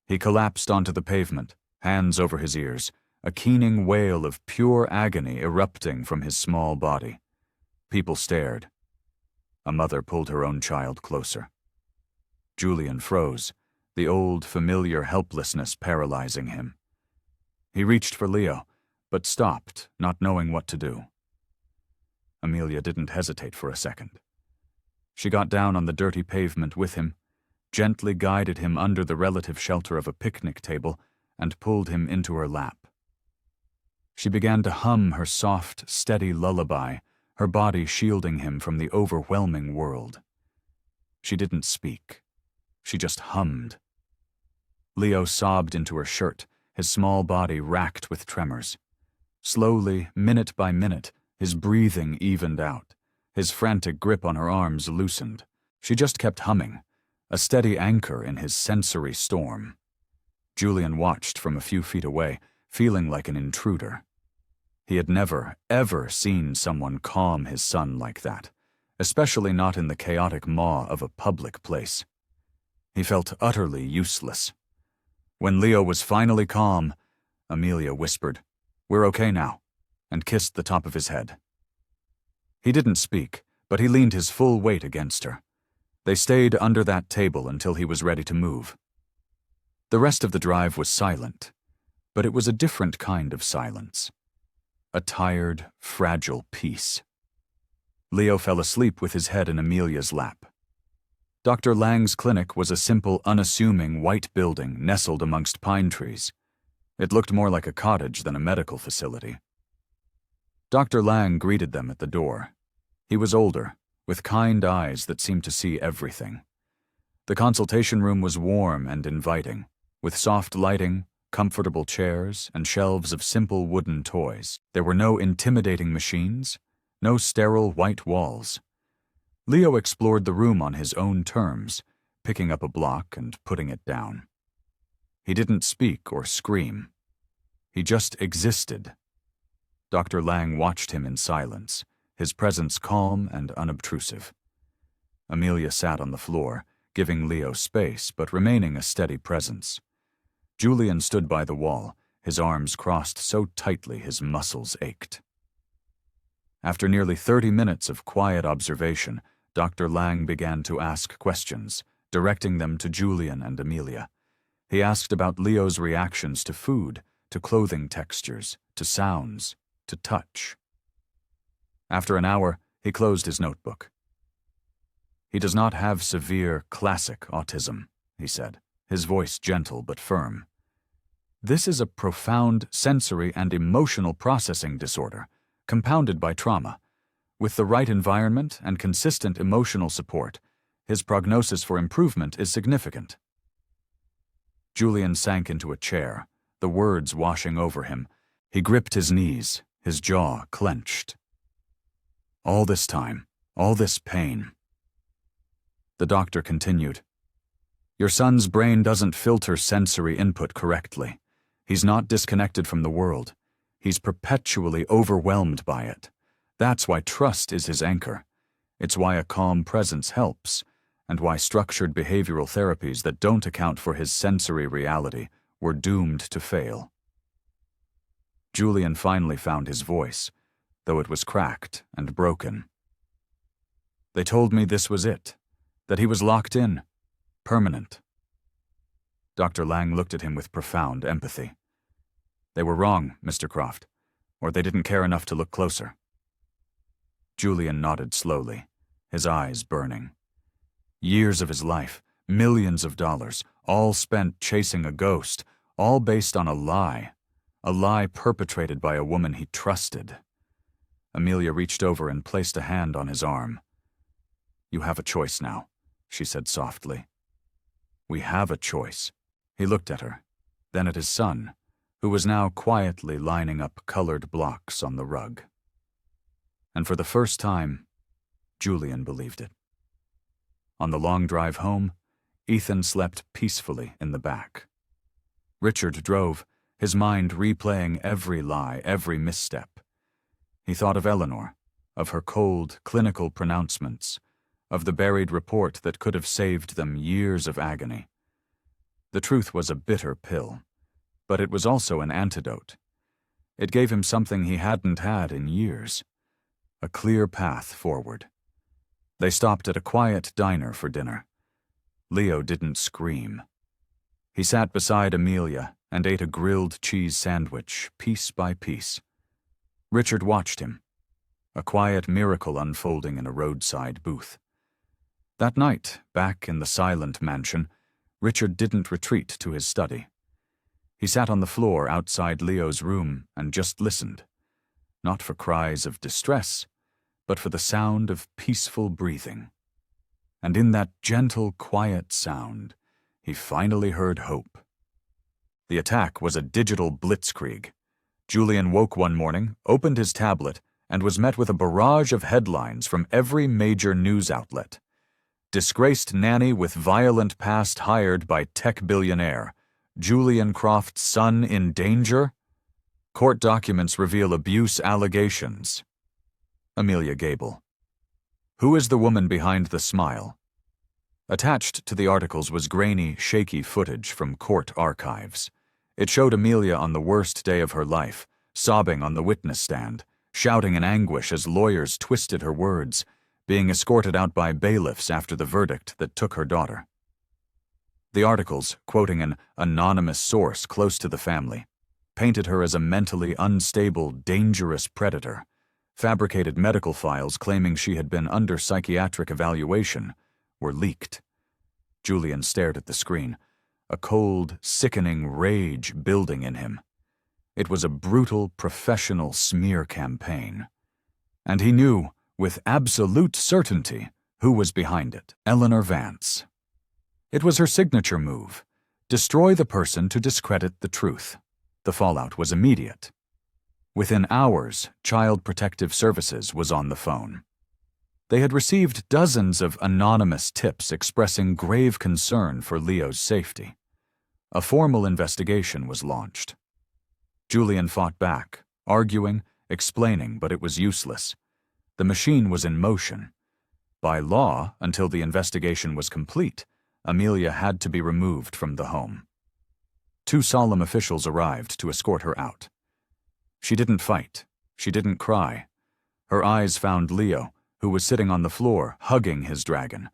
He collapsed onto the pavement, hands over his ears, a keening wail of pure agony erupting from his small body. People stared. A mother pulled her own child closer. Julian froze, the old, familiar helplessness paralyzing him. He reached for Leo, but stopped, not knowing what to do. Amelia didn't hesitate for a second. She got down on the dirty pavement with him, gently guided him under the relative shelter of a picnic table, and pulled him into her lap. She began to hum her soft, steady lullaby, her body shielding him from the overwhelming world. She didn't speak. She just hummed. Leo sobbed into her shirt, his small body racked with tremors. Slowly, minute by minute, his breathing evened out. His frantic grip on her arms loosened. She just kept humming, a steady anchor in his sensory storm. Julian watched from a few feet away, feeling like an intruder. He had never, ever seen someone calm his son like that, especially not in the chaotic maw of a public place. He felt utterly useless. When Leo was finally calm, Amelia whispered, "We're okay now," and kissed the top of his head. He didn't speak, but he leaned his full weight against her. They stayed under that table until he was ready to move. The rest of the drive was silent, but it was a different kind of silence. A tired, fragile peace. Leo fell asleep with his head in Amelia's lap. Dr. Lang's clinic was a simple, unassuming white building nestled amongst pine trees. It looked more like a cottage than a medical facility. Dr. Lang greeted them at the door. He was older, with kind eyes that seemed to see everything. The consultation room was warm and inviting, with soft lighting, comfortable chairs, and shelves of simple wooden toys. There were no intimidating machines, no sterile white walls. Leo explored the room on his own terms, picking up a block and putting it down. He didn't speak or scream. He just existed. Dr. Lang watched him in silence, his presence calm and unobtrusive. Amelia sat on the floor, giving Leo space but remaining a steady presence. Julian stood by the wall, his arms crossed so tightly his muscles ached. After nearly 30 minutes of quiet observation, Dr. Lang began to ask questions, directing them to Julian and Amelia. He asked about Leo's reactions to food, to clothing textures, to sounds, to touch. After an hour, he closed his notebook. "He does not have severe, classic autism," he said, his voice gentle but firm. "This is a profound sensory and emotional processing disorder, compounded by trauma. With the right environment and consistent emotional support, his prognosis for improvement is significant." Julian sank into a chair, the words washing over him. He gripped his knees, his jaw clenched. All this time, all this pain. The doctor continued, "Your son's brain doesn't filter sensory input correctly. He's not disconnected from the world. He's perpetually overwhelmed by it. That's why trust is his anchor. It's why a calm presence helps, and why structured behavioral therapies that don't account for his sensory reality were doomed to fail." Julian finally found his voice, though it was cracked and broken. "They told me this was it, that he was locked in, permanent." Dr. Lang looked at him with profound empathy. "They were wrong, Mr. Croft, or they didn't care enough to look closer." Julian nodded slowly, his eyes burning. Years of his life, millions of dollars, all spent chasing a ghost, all based on a lie perpetrated by a woman he trusted. Amelia reached over and placed a hand on his arm. "You have a choice now," she said softly. "We have a choice." He looked at her, then at his son, who was now quietly lining up colored blocks on the rug. And for the first time, Julian believed it. On the long drive home, Ethan slept peacefully in the back. Richard drove, his mind replaying every lie, every misstep. He thought of Eleanor, of her cold, clinical pronouncements, of the buried report that could have saved them years of agony. The truth was a bitter pill, but it was also an antidote. It gave him something he hadn't had in years, a clear path forward. They stopped at a quiet diner for dinner. Leo didn't scream. He sat beside Amelia and ate a grilled cheese sandwich, piece by piece. Richard watched him, a quiet miracle unfolding in a roadside booth. That night, back in the silent mansion, Richard didn't retreat to his study. He sat on the floor outside Leo's room and just listened, not for cries of distress, but for the sound of peaceful breathing. And in that gentle, quiet sound, he finally heard hope. The attack was a digital blitzkrieg. Julian woke one morning, opened his tablet, and was met with a barrage of headlines from every major news outlet. Disgraced nanny with violent past hired by tech billionaire. Julian Croft's son in danger? Court documents reveal abuse allegations. Amelia Gable. Who is the woman behind the smile? Attached to the articles was grainy, shaky footage from court archives. It showed Amelia on the worst day of her life, sobbing on the witness stand, shouting in anguish as lawyers twisted her words, being escorted out by bailiffs after the verdict that took her daughter. The articles, quoting an anonymous source close to the family, painted her as a mentally unstable, dangerous predator. Fabricated medical files claiming she had been under psychiatric evaluation were leaked. Julian stared at the screen, a cold, sickening rage building in him. It was a brutal, professional smear campaign. And he knew, with absolute certainty, who was behind it: Eleanor Vance. It was her signature move: destroy the person to discredit the truth. The fallout was immediate. Within hours, Child Protective Services was on the phone. They had received dozens of anonymous tips expressing grave concern for Leo's safety. A formal investigation was launched. Julian fought back, arguing, explaining, but it was useless. The machine was in motion. By law, until the investigation was complete, Amelia had to be removed from the home. 2 solemn officials arrived to escort her out. She didn't fight. She didn't cry. Her eyes found Leo, who was sitting on the floor, hugging his dragon,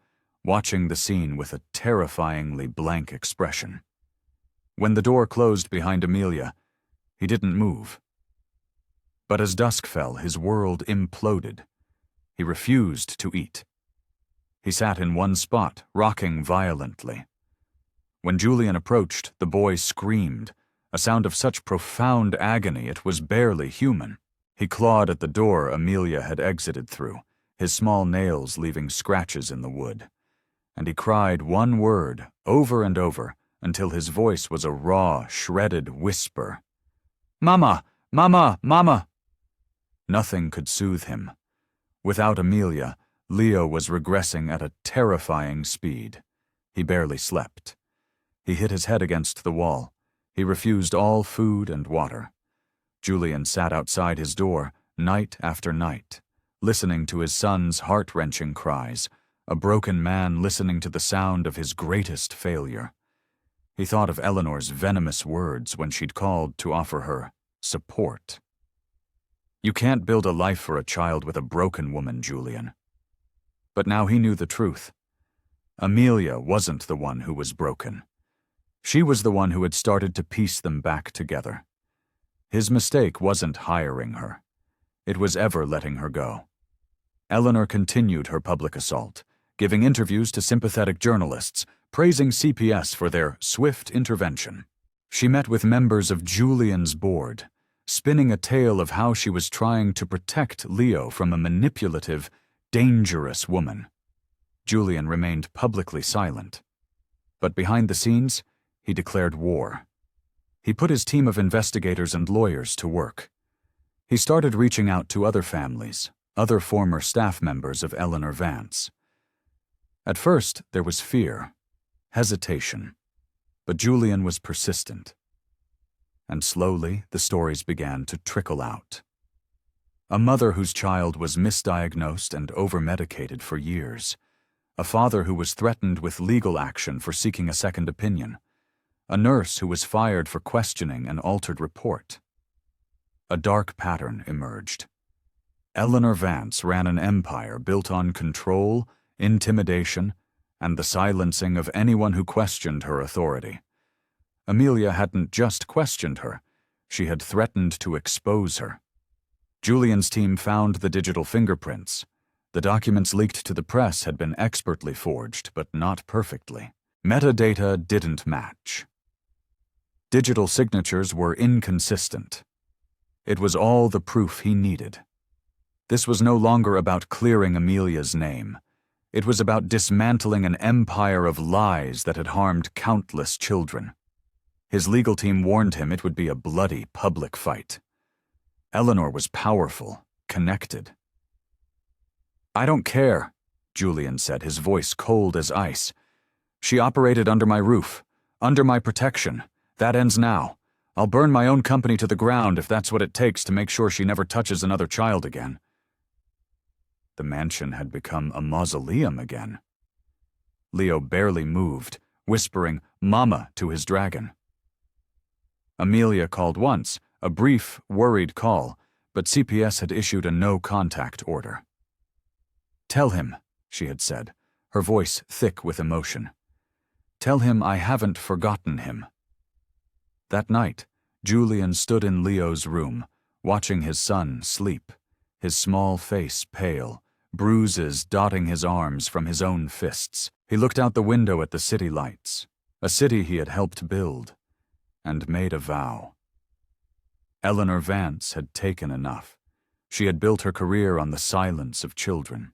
watching the scene with a terrifyingly blank expression. When the door closed behind Amelia, he didn't move. But as dusk fell, his world imploded. He refused to eat. He sat in one spot, rocking violently. When Julian approached, the boy screamed, a sound of such profound agony it was barely human. He clawed at the door Amelia had exited through, his small nails leaving scratches in the wood. And he cried one word, over and over, until his voice was a raw, shredded whisper. "Mama! Mama! Mama!" Nothing could soothe him. Without Amelia, Leo was regressing at a terrifying speed. He barely slept. He hit his head against the wall. He refused all food and water. Julian sat outside his door, night after night, listening to his son's heart-wrenching cries, a broken man listening to the sound of his greatest failure. He thought of Eleanor's venomous words when she'd called to offer her support. You can't build a life for a child with a broken woman, Julian. But now he knew the truth. Amelia wasn't the one who was broken. She was the one who had started to piece them back together. His mistake wasn't hiring her. It was ever letting her go. Eleanor continued her public assault, giving interviews to sympathetic journalists, praising CPS for their swift intervention. She met with members of Julian's board, spinning a tale of how she was trying to protect Leo from a manipulative, dangerous woman. Julian remained publicly silent. But behind the scenes, he declared war. He put his team of investigators and lawyers to work. He started reaching out to other families, other former staff members of Eleanor Vance. At first, there was fear, hesitation, but Julian was persistent. And slowly, the stories began to trickle out. A mother whose child was misdiagnosed and overmedicated for years. A father who was threatened with legal action for seeking a second opinion. A nurse who was fired for questioning an altered report. A dark pattern emerged. Eleanor Vance ran an empire built on control, intimidation, and the silencing of anyone who questioned her authority. Amelia hadn't just questioned her, she had threatened to expose her. Julian's team found the digital fingerprints. The documents leaked to the press had been expertly forged, but not perfectly. Metadata didn't match. Digital signatures were inconsistent. It was all the proof he needed. This was no longer about clearing Amelia's name. It was about dismantling an empire of lies that had harmed countless children. His legal team warned him it would be a bloody public fight. Eleanor was powerful, connected. "I don't care," Julian said, his voice cold as ice. "She operated under my roof, under my protection. That ends now. I'll burn my own company to the ground if that's what it takes to make sure she never touches another child again." The mansion had become a mausoleum again. Leo barely moved, whispering "Mama" to his dragon. Amelia called once, a brief, worried call, but CPS had issued a no-contact order. "Tell him," she had said, her voice thick with emotion. "Tell him I haven't forgotten him." That night, Julian stood in Leo's room, watching his son sleep, his small face pale, bruises dotting his arms from his own fists. He looked out the window at the city lights, a city he had helped build, and made a vow. Eleanor Vance had taken enough. She had built her career on the silence of children.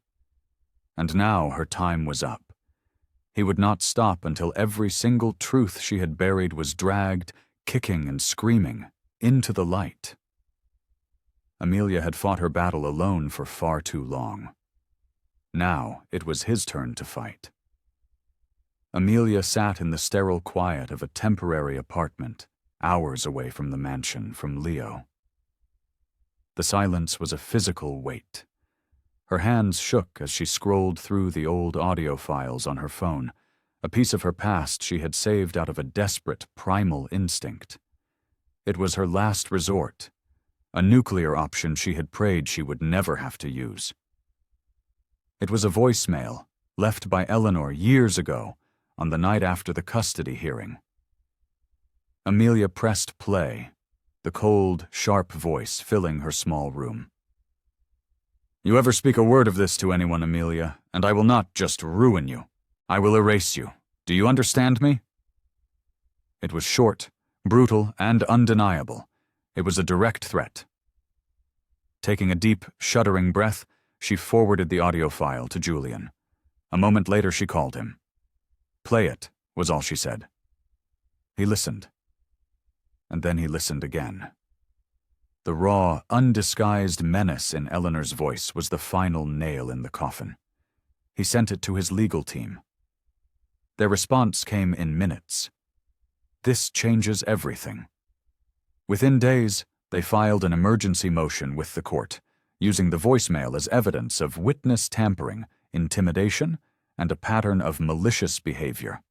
And now her time was up. He would not stop until every single truth she had buried was dragged, kicking and screaming, into the light. Amelia had fought her battle alone for far too long. Now it was his turn to fight. Amelia sat in the sterile quiet of a temporary apartment, hours away from the mansion, from Leo. The silence was a physical weight. Her hands shook as she scrolled through the old audio files on her phone, a piece of her past she had saved out of a desperate, primal instinct. It was her last resort, a nuclear option she had prayed she would never have to use. It was a voicemail left by Eleanor years ago, on the night after the custody hearing. Amelia pressed play, the cold, sharp voice filling her small room. "You ever speak a word of this to anyone, Amelia, and I will not just ruin you. I will erase you. Do you understand me?" It was short, brutal, and undeniable. It was a direct threat. Taking a deep, shuddering breath, she forwarded the audio file to Julian. A moment later she called him. "Play it," was all she said. He listened. And then he listened again. The raw, undisguised menace in Eleanor's voice was the final nail in the coffin. He sent it to his legal team. Their response came in minutes. "This changes everything." Within days, they filed an emergency motion with the court, using the voicemail as evidence of witness tampering, intimidation, and a pattern of malicious behavior.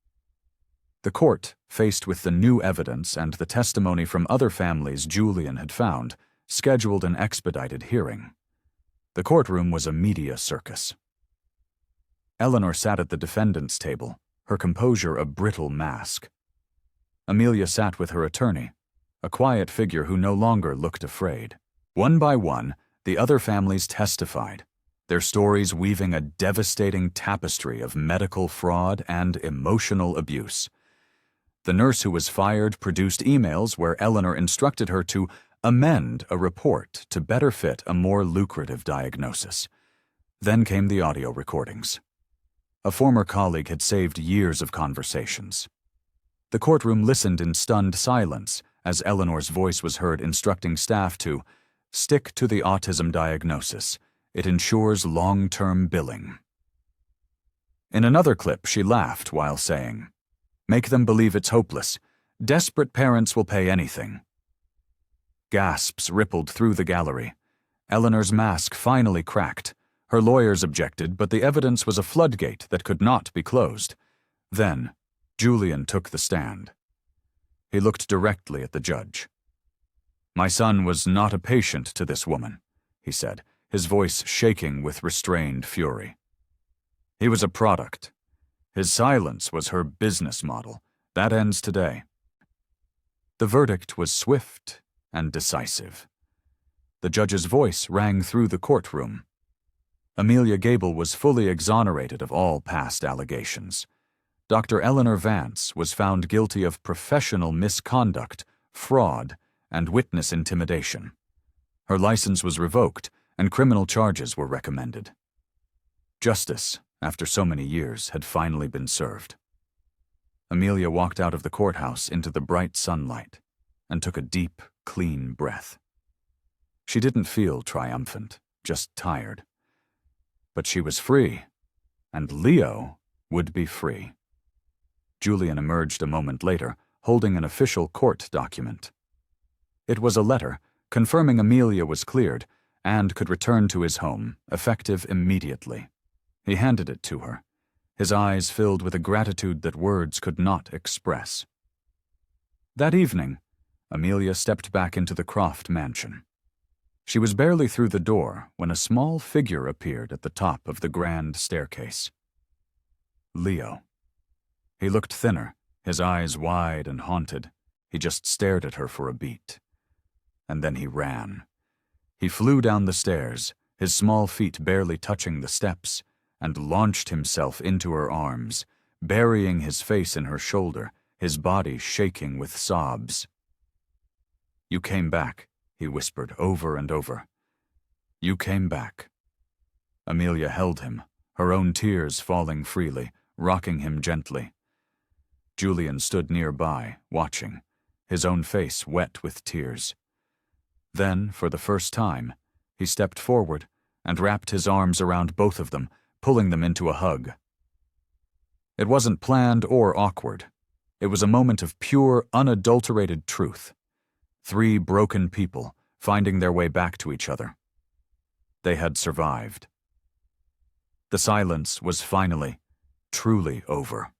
The court, faced with the new evidence and the testimony from other families Julian had found, scheduled an expedited hearing. The courtroom was a media circus. Eleanor sat at the defendant's table, her composure a brittle mask. Amelia sat with her attorney, a quiet figure who no longer looked afraid. One by one, the other families testified, their stories weaving a devastating tapestry of medical fraud and emotional abuse. The nurse who was fired produced emails where Eleanor instructed her to amend a report to better fit a more lucrative diagnosis. Then came the audio recordings. A former colleague had saved years of conversations. The courtroom listened in stunned silence as Eleanor's voice was heard instructing staff to stick to the autism diagnosis. It ensures long-term billing. In another clip, she laughed while saying, "Make them believe it's hopeless. Desperate parents will pay anything." Gasps rippled through the gallery. Eleanor's mask finally cracked. Her lawyers objected, but the evidence was a floodgate that could not be closed. Then, Julian took the stand. He looked directly at the judge. "My son was not a patient to this woman," he said, his voice shaking with restrained fury. "He was a product. His silence was her business model. That ends today." The verdict was swift and decisive. The judge's voice rang through the courtroom. Amelia Gable was fully exonerated of all past allegations. Dr. Eleanor Vance was found guilty of professional misconduct, fraud, and witness intimidation. Her license was revoked, and criminal charges were recommended. Justice, after so many years, had finally been served. Amelia walked out of the courthouse into the bright sunlight and took a deep, clean breath. She didn't feel triumphant, just tired. But she was free, and Leo would be free. Julian emerged a moment later, holding an official court document. It was a letter confirming Amelia was cleared, and could return to his home, effective immediately. He handed it to her, his eyes filled with a gratitude that words could not express. That evening, Amelia stepped back into the Croft mansion. She was barely through the door when a small figure appeared at the top of the grand staircase. Leo. He looked thinner, his eyes wide and haunted. He just stared at her for a beat. And then he ran. He flew down the stairs, his small feet barely touching the steps, and launched himself into her arms, burying his face in her shoulder, his body shaking with sobs. "You came back," he whispered over and over. "You came back." Amelia held him, her own tears falling freely, rocking him gently. Julian stood nearby, watching, his own face wet with tears. Then, for the first time, he stepped forward and wrapped his arms around both of them, pulling them into a hug. It wasn't planned or awkward. It was a moment of pure, unadulterated truth. Three broken people finding their way back to each other. They had survived. The silence was finally, truly over.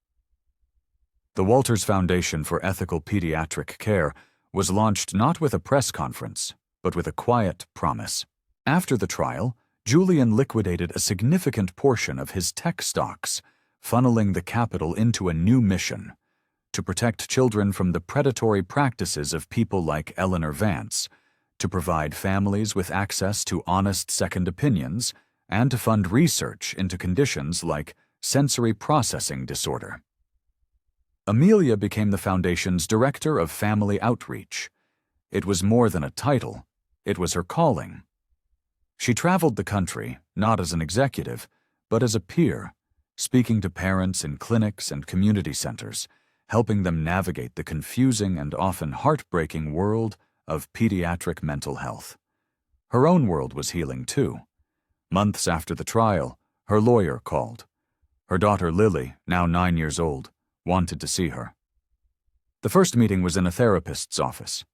The Walters Foundation for Ethical Pediatric Care was launched not with a press conference, but with a quiet promise. After the trial, Julian liquidated a significant portion of his tech stocks, funneling the capital into a new mission: to protect children from the predatory practices of people like Eleanor Vance, to provide families with access to honest second opinions, and to fund research into conditions like sensory processing disorder. Amelia became the Foundation's Director of Family Outreach. It was more than a title, it was her calling. She traveled the country, not as an executive, but as a peer, speaking to parents in clinics and community centers, helping them navigate the confusing and often heartbreaking world of pediatric mental health. Her own world was healing too. Months after the trial, her lawyer called. Her daughter Lily, now 9 years old, wanted to see her. The first meeting was in a therapist's office.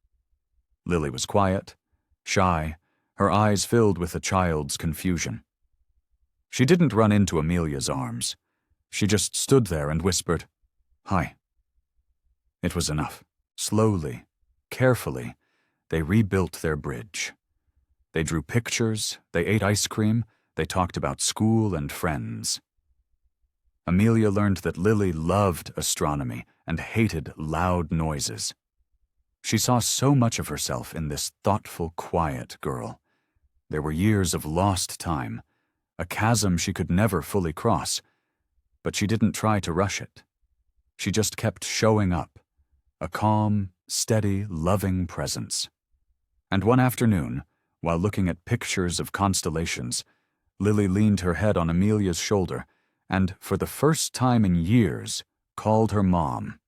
Lily was quiet, shy, her eyes filled with a child's confusion. She didn't run into Amelia's arms. She just stood there and whispered, "Hi." It was enough. Slowly, carefully, they rebuilt their bridge. They drew pictures, they ate ice cream, they talked about school and friends. Amelia learned that Lily loved astronomy and hated loud noises. She saw so much of herself in this thoughtful, quiet girl. There were years of lost time, a chasm she could never fully cross, but she didn't try to rush it. She just kept showing up, a calm, steady, loving presence. And one afternoon, while looking at pictures of constellations, Lily leaned her head on Amelia's shoulder and, for the first time in years, called her mom.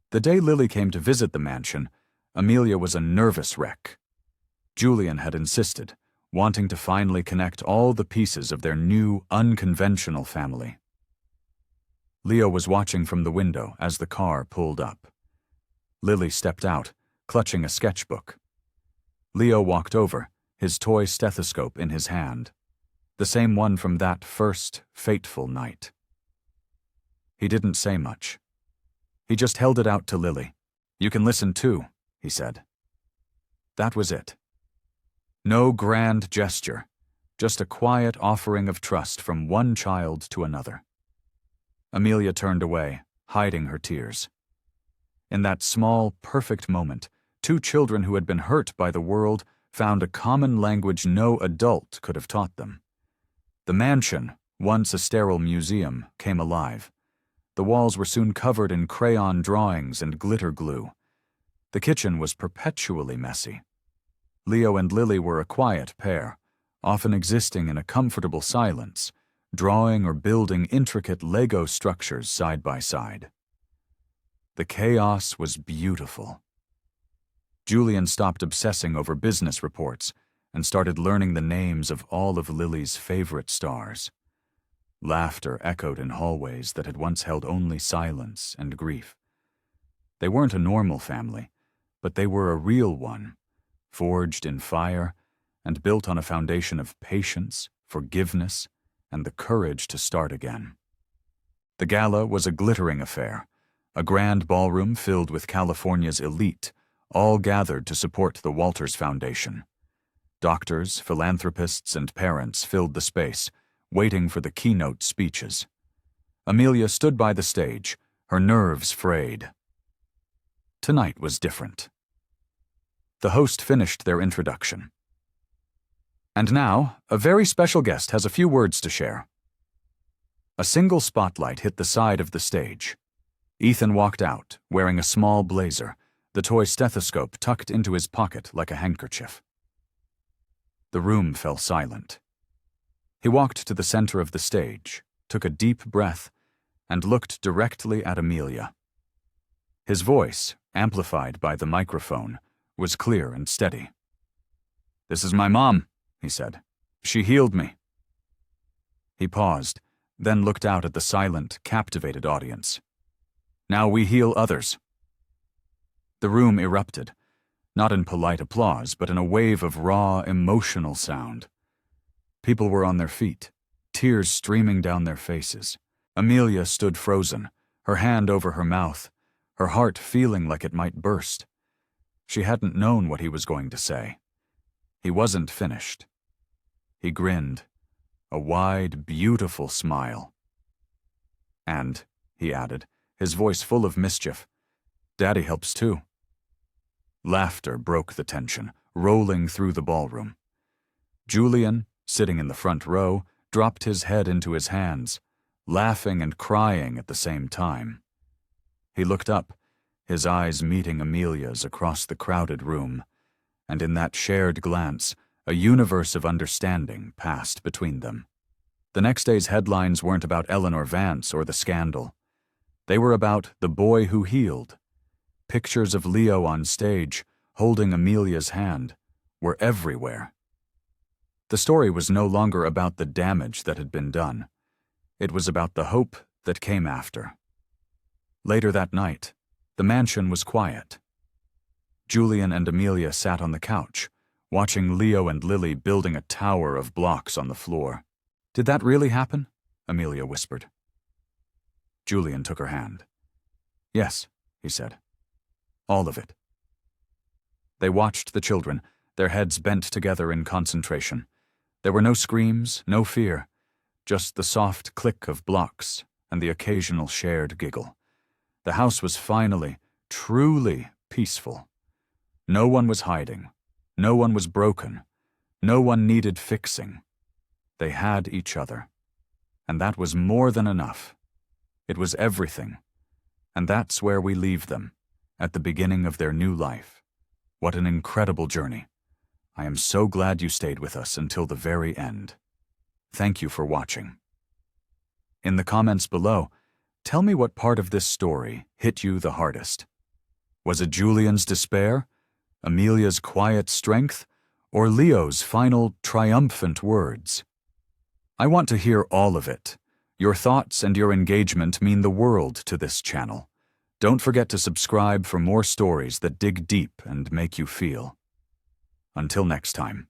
The day Lily came to visit the mansion, Amelia was a nervous wreck. Julian had insisted, wanting to finally connect all the pieces of their new, unconventional family. Leo was watching from the window as the car pulled up. Lily stepped out, clutching a sketchbook. Leo walked over, his toy stethoscope in his hand, the same one from that first, fateful night. He didn't say much. He just held it out to Lily. "You can listen too," he said. That was it. No grand gesture, just a quiet offering of trust from one child to another. Amelia turned away, hiding her tears. In that small, perfect moment, two children who had been hurt by the world found a common language no adult could have taught them. The mansion, once a sterile museum, came alive. The walls were soon covered in crayon drawings and glitter glue. The kitchen was perpetually messy. Leo and Lily were a quiet pair, often existing in a comfortable silence, drawing or building intricate Lego structures side by side. The chaos was beautiful. Julian stopped obsessing over business reports and started learning the names of all of Lily's favorite stars. Laughter echoed in hallways that had once held only silence and grief. They weren't a normal family, but they were a real one, forged in fire and built on a foundation of patience, forgiveness, and the courage to start again. The gala was a glittering affair, a grand ballroom filled with California's elite, all gathered to support the Walters Foundation. Doctors, philanthropists, and parents filled the space, waiting for the keynote speeches. Amelia stood by the stage, her nerves frayed. Tonight was different. The host finished their introduction. And now, a very special guest has a few words to share. A single spotlight hit the side of the stage. Ethan walked out, wearing a small blazer, the toy stethoscope tucked into his pocket like a handkerchief. The room fell silent. He walked to the center of the stage, took a deep breath, and looked directly at Amelia. His voice, amplified by the microphone, was clear and steady. "This is my mom," he said. "She healed me." He paused, then looked out at the silent, captivated audience. "Now we heal others." The room erupted, not in polite applause, but in a wave of raw, emotional sound. People were on their feet, tears streaming down their faces. Amelia stood frozen, her hand over her mouth, her heart feeling like it might burst. She hadn't known what he was going to say. He wasn't finished. He grinned, a wide, beautiful smile. "And," he added, his voice full of mischief, "Daddy helps too." Laughter broke the tension, rolling through the ballroom. Julian, sitting in the front row, dropped his head into his hands, laughing and crying at the same time. He looked up, his eyes meeting Amelia's across the crowded room, and in that shared glance, a universe of understanding passed between them. The next day's headlines weren't about Eleanor Vance or the scandal. They were about the boy who healed. Pictures of Leo on stage, holding Amelia's hand, were everywhere. The story was no longer about the damage that had been done. It was about the hope that came after. Later that night, the mansion was quiet. Julian and Amelia sat on the couch, watching Leo and Lily building a tower of blocks on the floor. "Did that really happen?" Amelia whispered. Julian took her hand. "Yes," he said. "All of it." They watched the children, their heads bent together in concentration. There were no screams, no fear, just the soft click of blocks and the occasional shared giggle. The house was finally, truly peaceful. No one was hiding. No one was broken. No one needed fixing. They had each other. And that was more than enough. It was everything. And that's where we leave them, at the beginning of their new life. What an incredible journey. I am so glad you stayed with us until the very end. Thank you for watching. In the comments below, tell me what part of this story hit you the hardest. Was it Julian's despair, Amelia's quiet strength, or Leo's final triumphant words? I want to hear all of it. Your thoughts and your engagement mean the world to this channel. Don't forget to subscribe for more stories that dig deep and make you feel. Until next time.